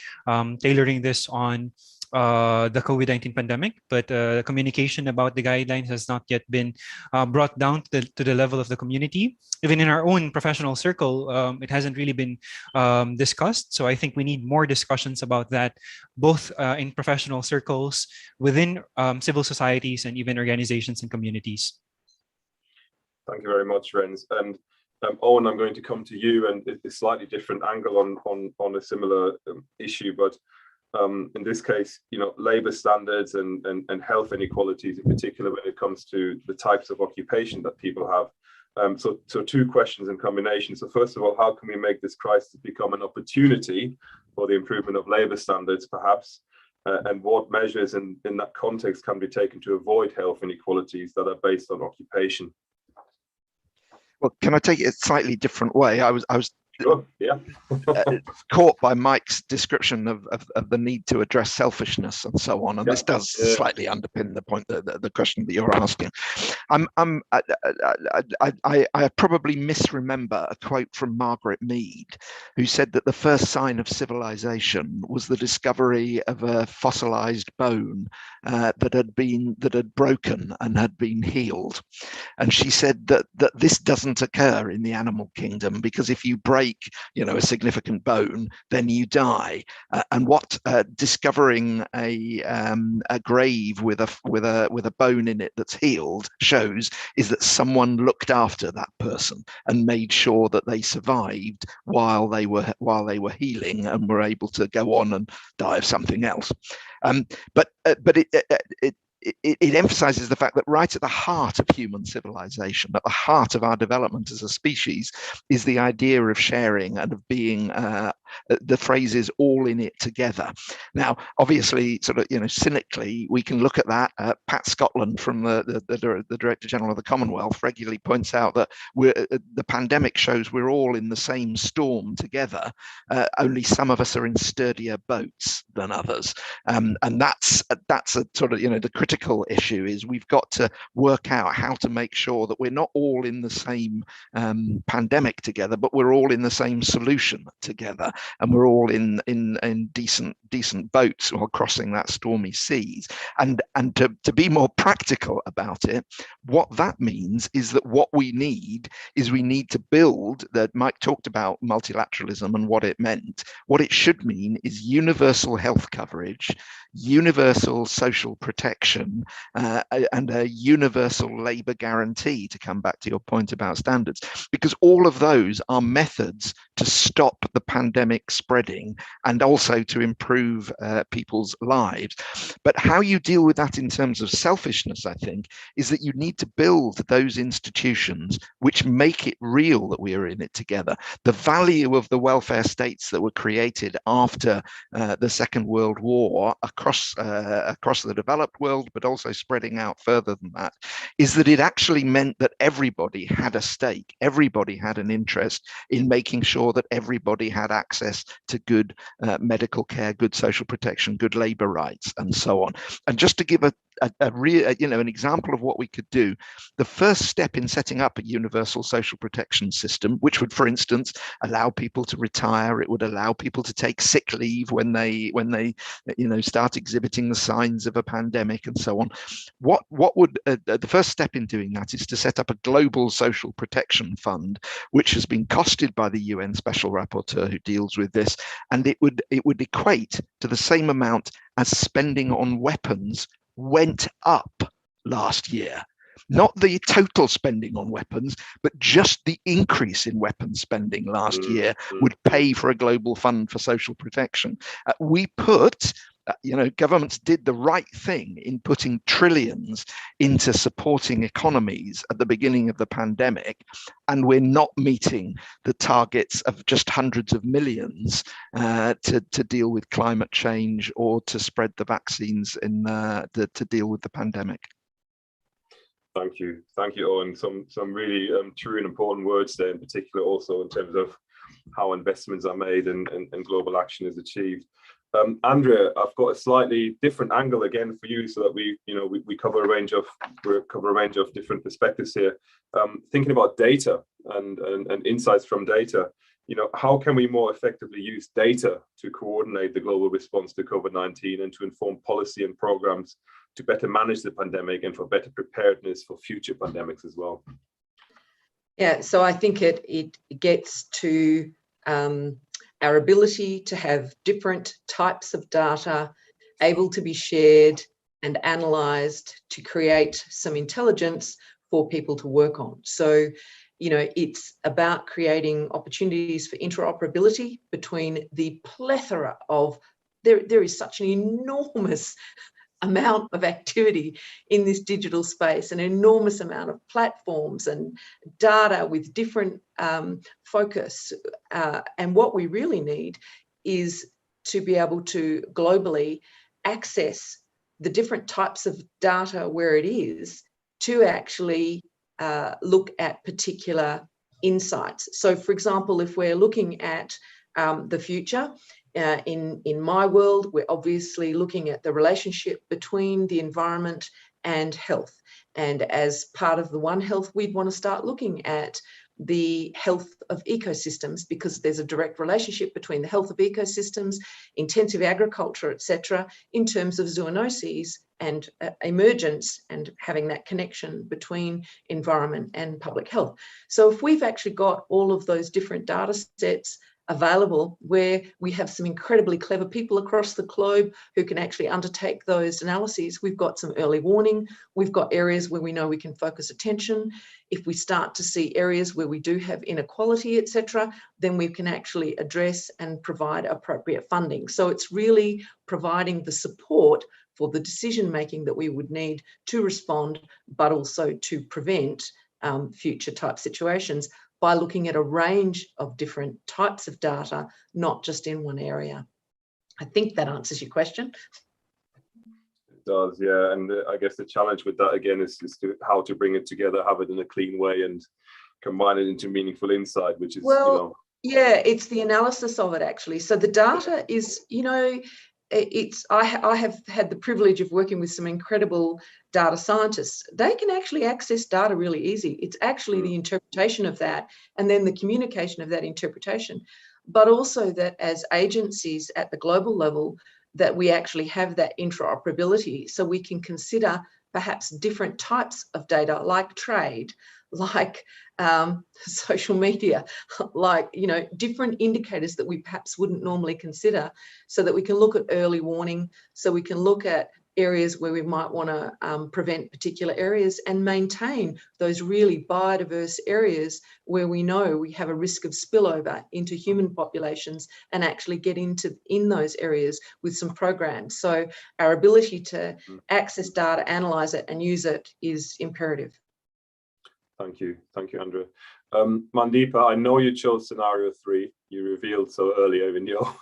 tailoring this on the COVID-19 pandemic, but communication about the guidelines has not yet been brought down to the level of the community. Even in our own professional circle, it hasn't really been discussed. So I think we need more discussions about that, both in professional circles, within civil societies, and even organizations and communities. Thank you very much, Renz. And Owen, I'm going to come to you, and it's a slightly different angle on a similar issue, but in this case, labor standards and health inequalities in particular when it comes to the types of occupation that people have. So two questions in combination. So first of all, how can we make this crisis become an opportunity for the improvement of labor standards, perhaps? And what measures in that context can be taken to avoid health inequalities that are based on occupation? Well, can I take it a slightly different way? I was Sure, yeah. caught by Mike's description of the need to address selfishness and so on, and this does slightly underpin the point, the question that you're asking. I probably misremember a quote from Margaret Mead, who said that the first sign of civilization was the discovery of a fossilized bone that had broken and had been healed, and she said that this doesn't occur in the animal kingdom, because if you break a significant bone, then you die. And what discovering a grave with a bone in it that's healed shows is that someone looked after that person and made sure that they survived while they were healing and were able to go on and die of something else. But it emphasizes the fact that right at the heart of human civilization, at the heart of our development as a species, is the idea of sharing and of being, the phrase is all in it together. Now, obviously, cynically, we can look at that. Pat Scotland, from the Director General of the Commonwealth, regularly points out that the pandemic shows we're all in the same storm together, only some of us are in sturdier boats than others. And that's a sort of, the critical issue is we've got to work out how to make sure that we're not all in the same pandemic together, but we're all in the same solution together, and we're all in decent boats while crossing that stormy seas. And to be more practical about it, what that means is that what we need to build, that Mike talked about multilateralism and what it meant. What it should mean is universal health coverage, universal social protection, and a universal labor guarantee, to come back to your point about standards, because all of those are methods to stop the pandemic pandemic spreading and also to improve people's lives. But how you deal with that in terms of selfishness, I think, is that you need to build those institutions which make it real that we are in it together. The value of the welfare states that were created after the Second World War across the developed world, but also spreading out further than that, is that it actually meant that everybody had a stake, everybody had an interest in making sure that everybody had access to good medical care, good social protection, good labor rights, and so on. And just to give an example of what we could do, the first step in setting up a universal social protection system, which would, for instance, allow people to retire, it would allow people to take sick leave when they start exhibiting the signs of a pandemic and so on. What would the first step in doing that is to set up a global social protection fund, which has been costed by the UN Special Rapporteur who deals with this, and it would equate to the same amount as spending on weapons went up last year. Not the total spending on weapons, but just the increase in weapons spending last year would pay for a global fund for social protection. Governments did the right thing in putting trillions into supporting economies at the beginning of the pandemic, and we're not meeting the targets of just hundreds of millions to deal with climate change or to spread the vaccines to deal with the pandemic. Thank you, Owen. Some really true and important words there, in particular also in terms of how investments are made and global action is achieved. Andrea, I've got a slightly different angle again for you, so that we cover a range of different perspectives here. Thinking about data and insights from data, how can we more effectively use data to coordinate the global response to COVID-19 and to inform policy and programs to better manage the pandemic and for better preparedness for future pandemics as well? Yeah, so I think it gets to our ability to have different types of data able to be shared and analysed to create some intelligence for people to work on. So, it's about creating opportunities for interoperability between the plethora of, there is such an enormous amount of activity in this digital space, an enormous amount of platforms and data with different focus. And what we really need is to be able to globally access the different types of data where it is to actually look at particular insights. So, for example, if we're looking at the future, in my world, we're obviously looking at the relationship between the environment and health. And as part of the One Health, we'd want to start looking at the health of ecosystems, because there's a direct relationship between the health of ecosystems, intensive agriculture, etc., in terms of zoonoses and emergence, and having that connection between environment and public health. So if we've actually got all of those different data sets available, where we have some incredibly clever people across the globe who can actually undertake those analyses, we've got some early warning, we've got areas where we know we can focus attention. If we start to see areas where we do have inequality, etc., then we can actually address and provide appropriate funding. So it's really providing the support for the decision making that we would need to respond, but also to prevent future type situations, by looking at a range of different types of data, not just in one area. I think that answers your question. It does, yeah. And I guess the challenge with that again is how to bring it together, have it in a clean way, and combine it into meaningful insight, which is, yeah, it's the analysis of it actually. So the data is, I have had the privilege of working with some incredible data scientists. They can actually access data really easy. It's actually the interpretation of that and then the communication of that interpretation, but also that as agencies at the global level, that we actually have that interoperability, so we can consider perhaps different types of data, like trade, like social media, like, different indicators that we perhaps wouldn't normally consider, so that we can look at early warning, so we can look at areas where we might want to prevent particular areas and maintain those really biodiverse areas where we know we have a risk of spillover into human populations, and actually get in those areas with some programs. So our ability to access data, analyze it and use it is imperative. Thank you, Andrea. Mandeepa, I know you chose scenario 3. You revealed so earlier in your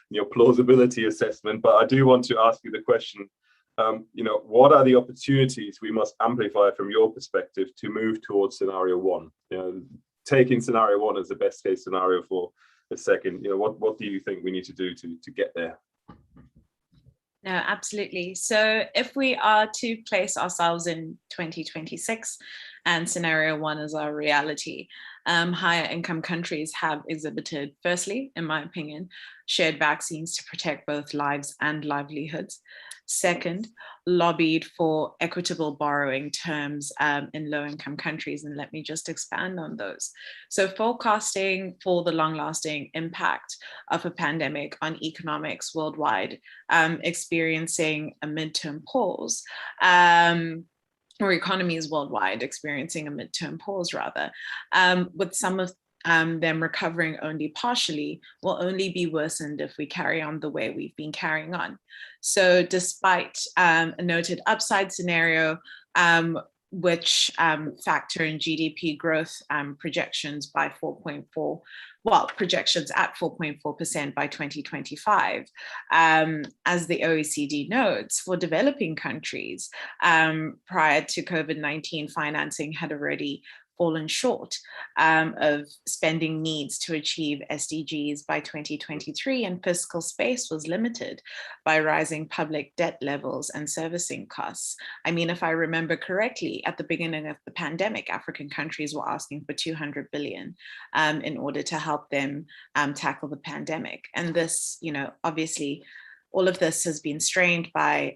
your plausibility assessment, but I do want to ask you the question. What are the opportunities we must amplify from your perspective to move towards scenario 1? Taking scenario 1 as the best case scenario for a second. What do you think we need to do to get there? No, absolutely. So if we are to place ourselves in 2026 and scenario 1 is our reality, higher income countries have exhibited, firstly, in my opinion, shared vaccines to protect both lives and livelihoods. Second, lobbied for equitable borrowing terms in low-income countries, and let me just expand on those. So forecasting for the long-lasting impact of a pandemic on economics worldwide, experiencing a midterm pause, or economies worldwide experiencing a midterm pause rather, with some of them recovering only partially, will only be worsened if we carry on the way we've been carrying on. So despite a noted upside scenario, which factor in GDP growth projections by projections at 4.4% by 2025. As the OECD notes, for developing countries, prior to COVID-19, financing had already fallen short of spending needs to achieve SDGs by 2023, and fiscal space was limited by rising public debt levels and servicing costs. I mean, if I remember correctly, at the beginning of the pandemic, African countries were asking for 200 billion in order to help them tackle the pandemic. And this, obviously, all of this has been strained by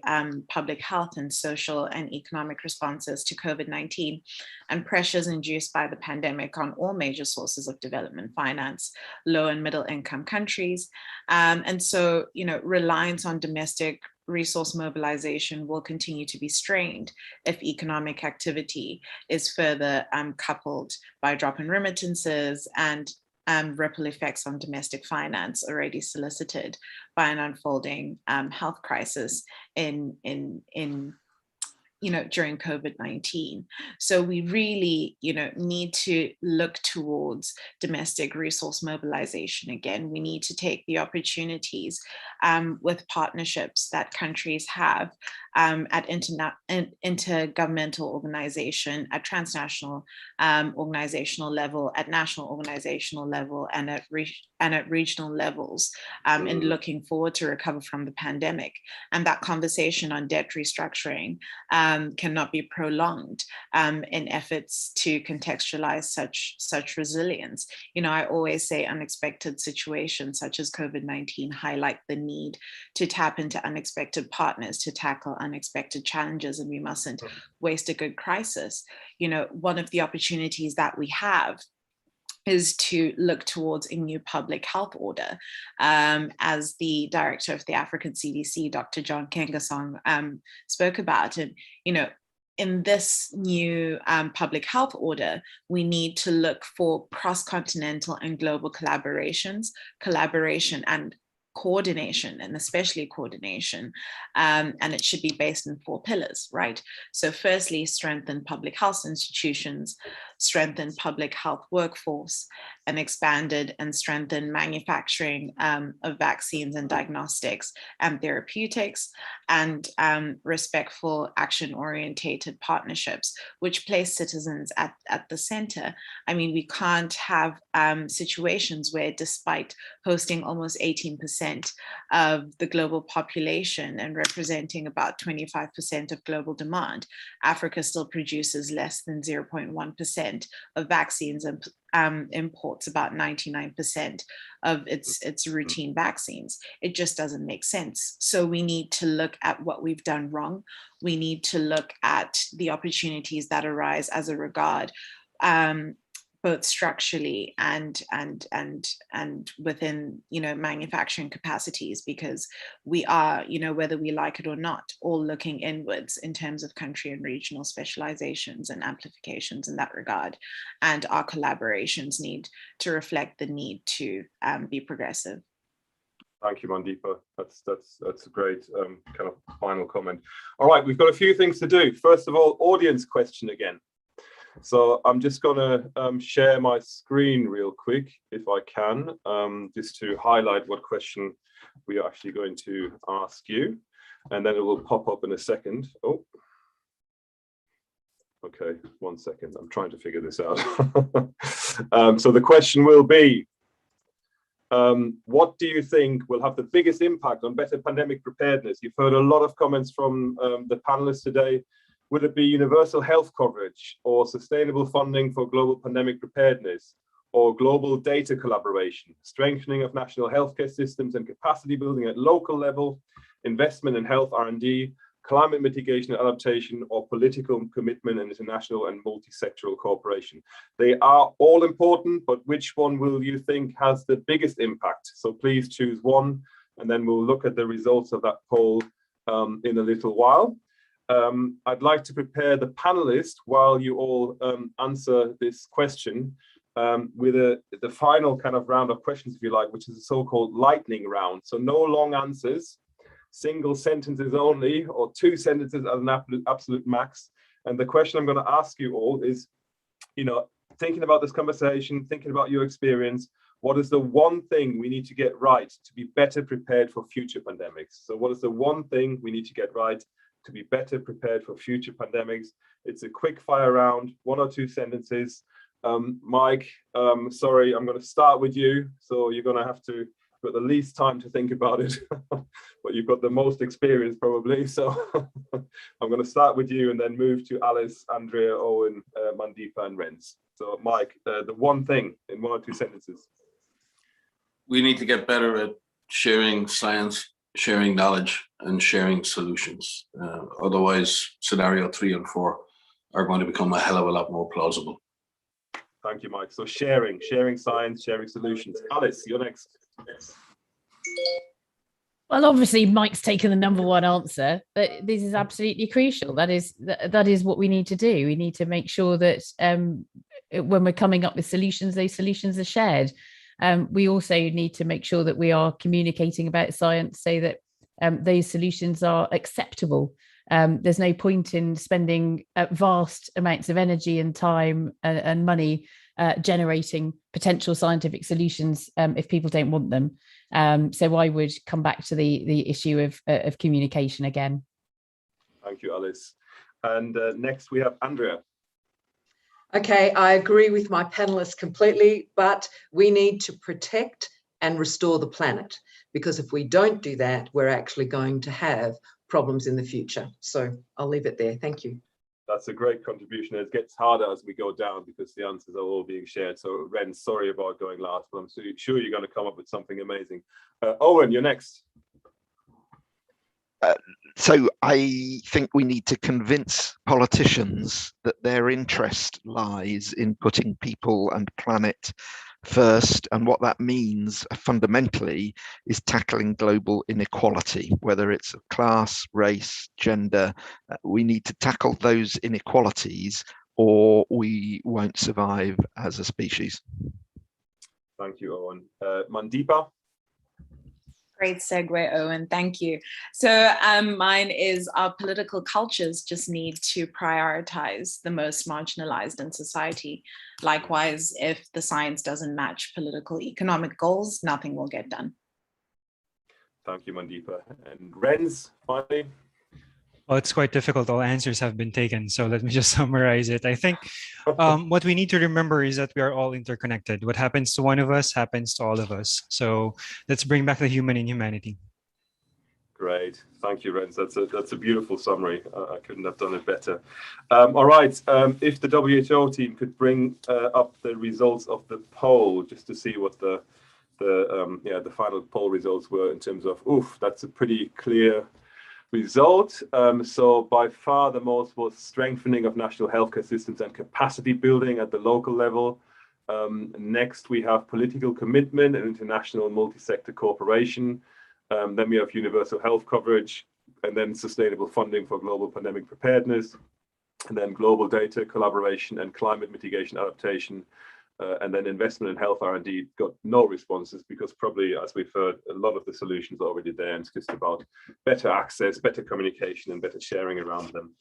public health and social and economic responses to COVID-19 and pressures induced by the pandemic on all major sources of development finance, low and middle income countries. And so, reliance on domestic resource mobilization will continue to be strained if economic activity is further coupled by drop in remittances and ripple effects on domestic finance already solicited by an unfolding health crisis during COVID-19. So we really, need to look towards domestic resource mobilization again. We need to take the opportunities with partnerships that countries have at intergovernmental organization, at transnational organizational level, at national organizational level, and at regional levels in looking forward to recover from the pandemic. And that conversation on debt restructuring cannot be prolonged in efforts to contextualize such resilience. I always say unexpected situations such as COVID-19 highlight the need to tap into unexpected partners to tackle unexpected challenges, and we mustn't waste a good crisis. One of the opportunities that we have is to look towards a new public health order. As the director of the African CDC, Dr. John Kengasong, spoke about, and in this new public health order, we need to look for cross-continental and global collaboration and coordination, and especially coordination, and it should be based in 4 pillars, right? So firstly, strengthen public health institutions, strengthen public health workforce, and expanded and strengthened manufacturing of vaccines and diagnostics and therapeutics, and respectful action-orientated partnerships, which place citizens at the center. I mean, we can't have situations where, despite hosting almost 18% of the global population and representing about 25% of global demand, Africa still produces less than 0.1% of vaccines and imports about 99% of its routine vaccines. It just doesn't make sense. So we need to look at what we've done wrong. We need to look at the opportunities that arise as a regard both structurally and within, manufacturing capacities, because we are, whether we like it or not, all looking inwards in terms of country and regional specializations and amplifications in that regard. And our collaborations need to reflect the need to be progressive. Thank you, Mandeepa. That's a great kind of final comment. All right, we've got a few things to do. First of all, audience question again. So I'm just going to share my screen real quick, if I can, just to highlight what question we are actually going to ask you, and then it will pop up in a second. Oh, okay, 1 second. I'm trying to figure this out. So the question will be, what do you think will have the biggest impact on better pandemic preparedness? You've heard a lot of comments from the panelists today. Would it be universal health coverage, or sustainable funding for global pandemic preparedness, or global data collaboration, strengthening of national healthcare systems and capacity building at local level, investment in health R&D, climate mitigation and adaptation, or political commitment and international and multi-sectoral cooperation? They are all important, but which one will you think has the biggest impact? So please choose one, and then we'll look at the results of that poll in a little while. I'd like to prepare the panelists while you all answer this question with the final kind of round of questions, if you like, which is a so-called lightning round. So no long answers, single sentences only, or 2 sentences as an absolute max. And the question I'm going to ask you all is, thinking about this conversation, thinking about your experience, what is the one thing we need to get right to be better prepared for future pandemics? So what is the one thing we need to get right to be better prepared for future pandemics? It's a quick fire round, 1 or 2 sentences. Mike, sorry, I'm going to start with you. So you're going to have to got the least time to think about it, but you've got the most experience probably. So I'm going to start with you and then move to Alice, Andrea, Owen, Mandeepa, and Renz. So Mike, the one thing in 1 or 2 sentences. We need to get better at sharing science, sharing knowledge, and sharing solutions. Otherwise, scenario 3 and 4 are going to become a hell of a lot more plausible. Thank you, Mike. So sharing science, sharing solutions. Alice, you're next. Well, obviously, Mike's taken the number one answer, but this is absolutely crucial. That is what we need to do. We need to make sure that when we're coming up with solutions, those solutions are shared. We also need to make sure that we are communicating about science so that those solutions are acceptable. There's no point in spending vast amounts of energy and time and money generating potential scientific solutions if people don't want them. So I would come back to the issue of communication again. Thank you, Alice. And next we have Andrea. Okay, I agree with my panelists completely, but we need to protect and restore the planet, because if we don't do that, we're actually going to have problems in the future. So I'll leave it there. Thank you. That's a great contribution. It gets harder as we go down because the answers are all being shared. So Ren, sorry about going last, but I'm sure you're going to come up with something amazing. Owen, you're next. So I think we need to convince politicians that their interest lies in putting people and planet first, and what that means fundamentally is tackling global inequality, whether it's class, race, gender. We need to tackle those inequalities or we won't survive as a species. Thank you, Owen. Mandeepa? Great segue, Owen. Thank you. So mine is our political cultures just need to prioritize the most marginalized in society. Likewise, if the science doesn't match political economic goals, nothing will get done. Thank you, Mandeepa. And Renz, finally. Well, it's quite difficult. All answers have been taken. So let me just summarize it. I think what we need to remember is that we are all interconnected. What happens to one of us happens to all of us. So let's bring back the human in humanity. Great. Thank you, Renz. That's a beautiful summary. I couldn't have done it better. All right. If the WHO team could bring up the results of the poll just to see what the final poll results were in terms of, that's a pretty clear result. So by far the most was strengthening of national healthcare systems and capacity building at the local level. Next, we have political commitment and international multi-sector cooperation. Then we have universal health coverage, and then sustainable funding for global pandemic preparedness, and then global data collaboration and climate mitigation adaptation. And then investment in health R&D got no responses because probably, as we've heard, a lot of the solutions are already there, and it's just about better access, better communication, and better sharing around them.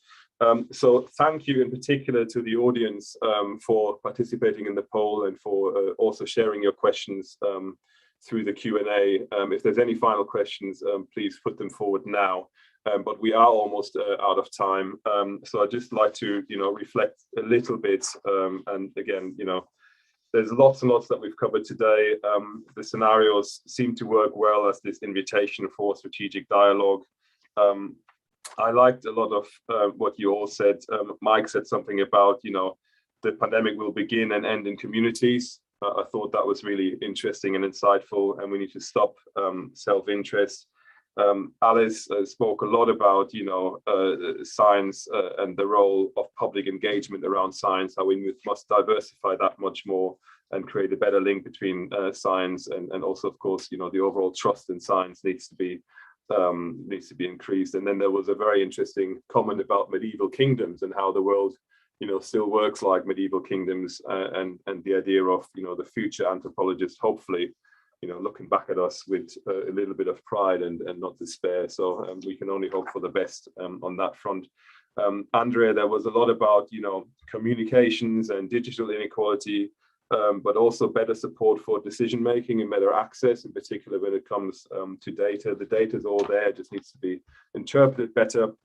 So thank you in particular to the audience for participating in the poll and for also sharing your questions through the Q&A. If there's any final questions, please put them forward now. But we are almost out of time. So I'd just like to, reflect a little bit. And again, there's lots and lots that we've covered today. The scenarios seem to work well as this invitation for strategic dialogue. I liked a lot of what you all said. Mike said something about, the pandemic will begin and end in communities. I thought that was really interesting and insightful, and we need to stop self-interest. Alice spoke a lot about, science and the role of public engagement around science, how we must diversify that much more and create a better link between science and also, of course, the overall trust in science needs to be increased. And then there was a very interesting comment about medieval kingdoms and how the world, still works like medieval kingdoms, and the idea of, the future anthropologists, hopefully, looking back at us with a little bit of pride and not despair. So we can only hope for the best on that front. Andrea, there was a lot about, communications and digital inequality, but also better support for decision making and better access, in particular when it comes to data. The data is all there, it just needs to be interpreted better.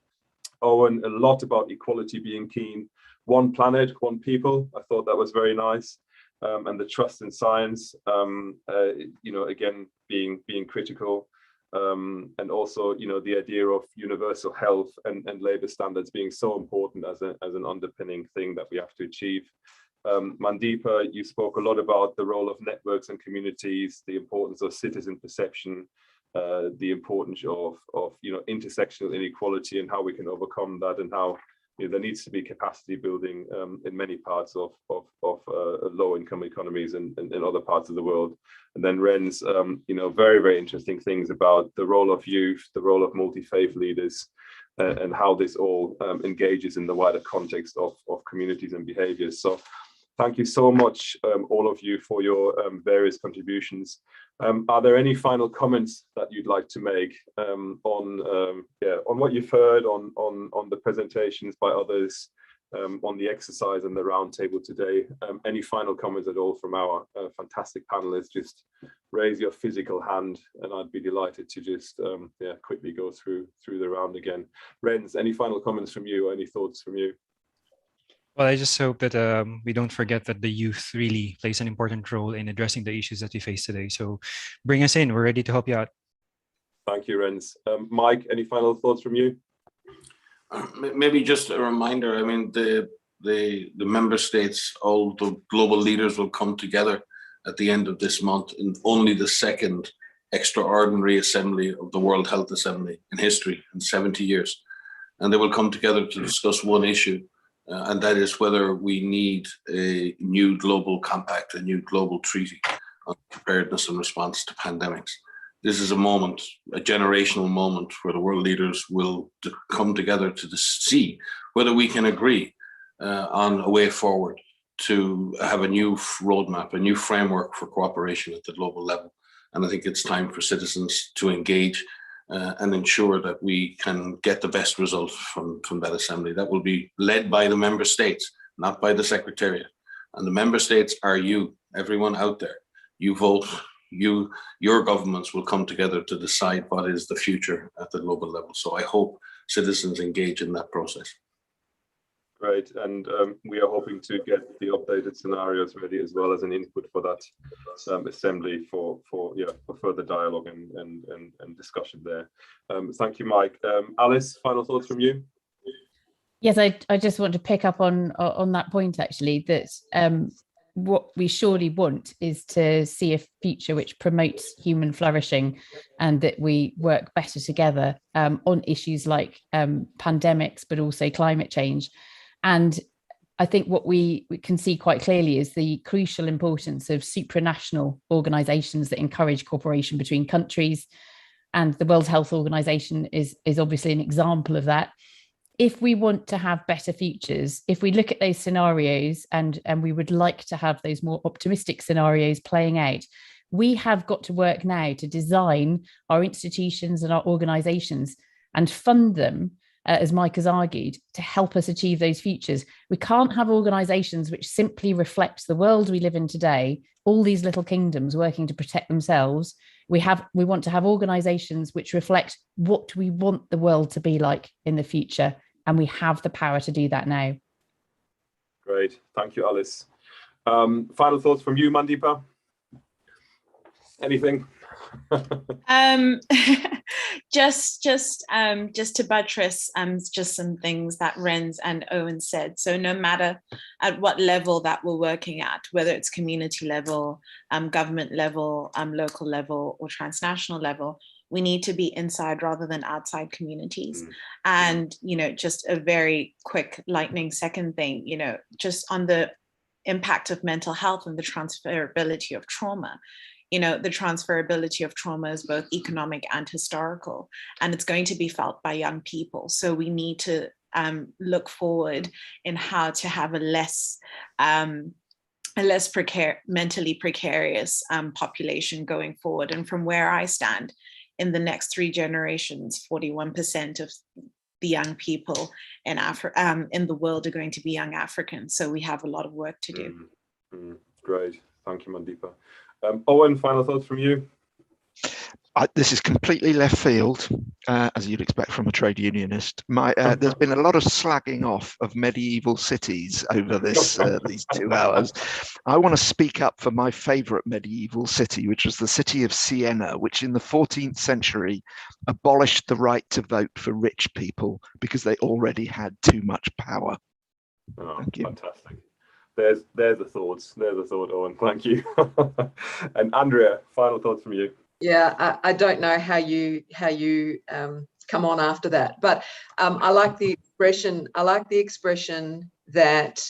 Owen, a lot about equality being keen. One planet, one people. I thought that was very nice. And the trust in science, again, being critical. And also, the idea of universal health and labour standards being so important as an underpinning thing that we have to achieve. Mandeepa, you spoke a lot about the role of networks and communities, the importance of citizen perception, the importance of intersectional inequality and how we can overcome that, and how there needs to be capacity building in many parts of low-income economies and in other parts of the world. And then Ren's, very, very interesting things about the role of youth, the role of multi-faith leaders, and how this all engages in the wider context of communities and behaviors. So thank you so much, all of you, for your various contributions. Are there any final comments that you'd like to make on what you've heard, on the presentations by others, on the exercise and the roundtable today? Any final comments at all from our fantastic panelists? Just raise your physical hand, and I'd be delighted to just quickly go through the round again. Rens, any final comments from you? Any thoughts from you? Well, I just hope that we don't forget that the youth really plays an important role in addressing the issues that we face today. So bring us in. We're ready to help you out. Thank you, Rens. Mike, any final thoughts from you? Maybe just a reminder. I mean, the member states, all the global leaders will come together at the end of this month in only the second extraordinary assembly of the World Health Assembly in history in 70 years. And they will come together to discuss one issue. And that is whether we need a new global compact, a new global treaty on preparedness and response to pandemics. This is a moment, a generational moment, where the world leaders will come together to see whether we can agree on a way forward to have a new roadmap, a new framework for cooperation at the global level. And I think it's time for citizens to engage and ensure that we can get the best result from that assembly. That will be led by the member states, not by the Secretariat. And the member states are you, everyone out there. You vote, your governments will come together to decide what is the future at the global level. So I hope citizens engage in that process. Great, and we are hoping to get the updated scenarios ready as well as an input for that assembly for further dialogue and discussion there. Thank you, Mike. Alice, final thoughts from you? Yes, I just want to pick up on that point, actually, that what we surely want is to see a future which promotes human flourishing, and that we work better together on issues like pandemics, but also climate change. And I think what we can see quite clearly is the crucial importance of supranational organizations that encourage cooperation between countries. And the World Health Organization is obviously an example of that. If we want to have better futures, if we look at those scenarios and we would like to have those more optimistic scenarios playing out, we have got to work now to design our institutions and our organizations and fund them, as Mike has argued, to help us achieve those futures. We can't have organizations which simply reflect the world we live in today, all these little kingdoms working to protect themselves. We want to have organizations which reflect what we want the world to be like in the future, and we have the power to do that now. Great, thank you, Alice. Final thoughts from you, Mandeepa? Anything? Just to buttress just some things that Renz and Owen said. So no matter at what level that we're working at, whether it's community level, government level, local level, or transnational level, we need to be inside rather than outside communities. And, just a very quick lightning second thing, just on the impact of mental health and the transferability of trauma. The transferability of trauma is both economic and historical, and it's going to be felt by young people. So we need to look forward in how to have a less mentally precarious population going forward. And from where I stand, in the next 3 generations, 41% of the young people in in the world are going to be young Africans. So we have a lot of work to do. Great, thank you, Mandeepa. Owen, final thoughts from you? This is completely left field, as you'd expect from a trade unionist. There's been a lot of slagging off of medieval cities over these 2 hours. I want to speak up for my favourite medieval city, which was the city of Siena, which in the 14th century abolished the right to vote for rich people because they already had too much power. Oh, thank you. Fantastic. There's the thoughts. There's the thought, Owen. Thank you. And Andrea, final thoughts from you. Yeah, I don't know how you come on after that, but I like the expression. I like the expression that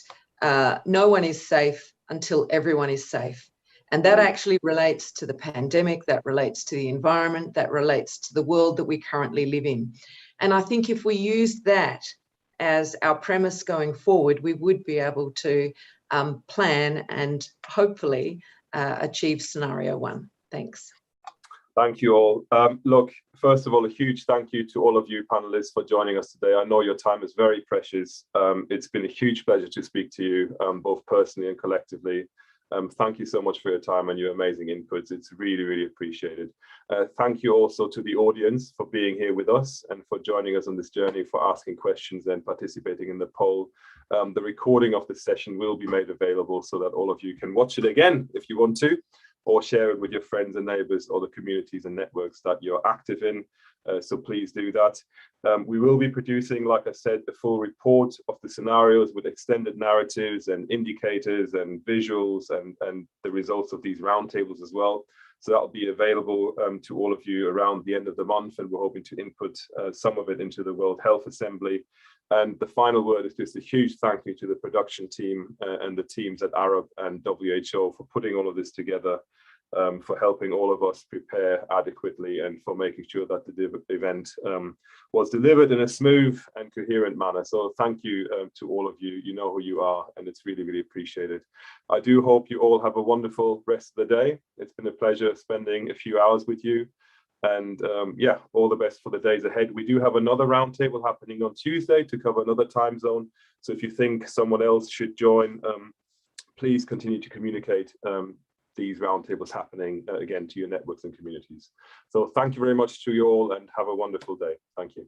no one is safe until everyone is safe, and that actually relates to the pandemic. That relates to the environment. That relates to the world that we currently live in. And I think if we use that as our premise going forward, we would be able to plan and hopefully achieve scenario 1. Thanks. Thank you all. Look, first of all, a huge thank you to all of you panelists for joining us today. I know your time is very precious. It's been a huge pleasure to speak to you, both personally and collectively. Thank you so much for your time and your amazing inputs. It's really, really appreciated. Thank you also to the audience for being here with us and for joining us on this journey, for asking questions and participating in the poll. The recording of the session will be made available so that all of you can watch it again if you want to, or share it with your friends and neighbors or the communities and networks that you're active in. So please do that. We will be producing, like I said, a full report of the scenarios with extended narratives and indicators and visuals and the results of these roundtables as well. So that will be available to all of you around the end of the month, and we're hoping to input some of it into the World Health Assembly. And the final word is just a huge thank you to the production team and the teams at Arab and WHO for putting all of this together, for helping all of us prepare adequately and for making sure that the event was delivered in a smooth and coherent manner. So thank you to all of you. You know who you are, and it's really, really appreciated. I do hope you all have a wonderful rest of the day. It's been a pleasure spending a few hours with you. And yeah, all the best for the days ahead. We do have another roundtable happening on Tuesday to cover another time zone. So if you think someone else should join, please continue to communicate these roundtables happening again to your networks and communities. So thank you very much to you all and have a wonderful day. Thank you.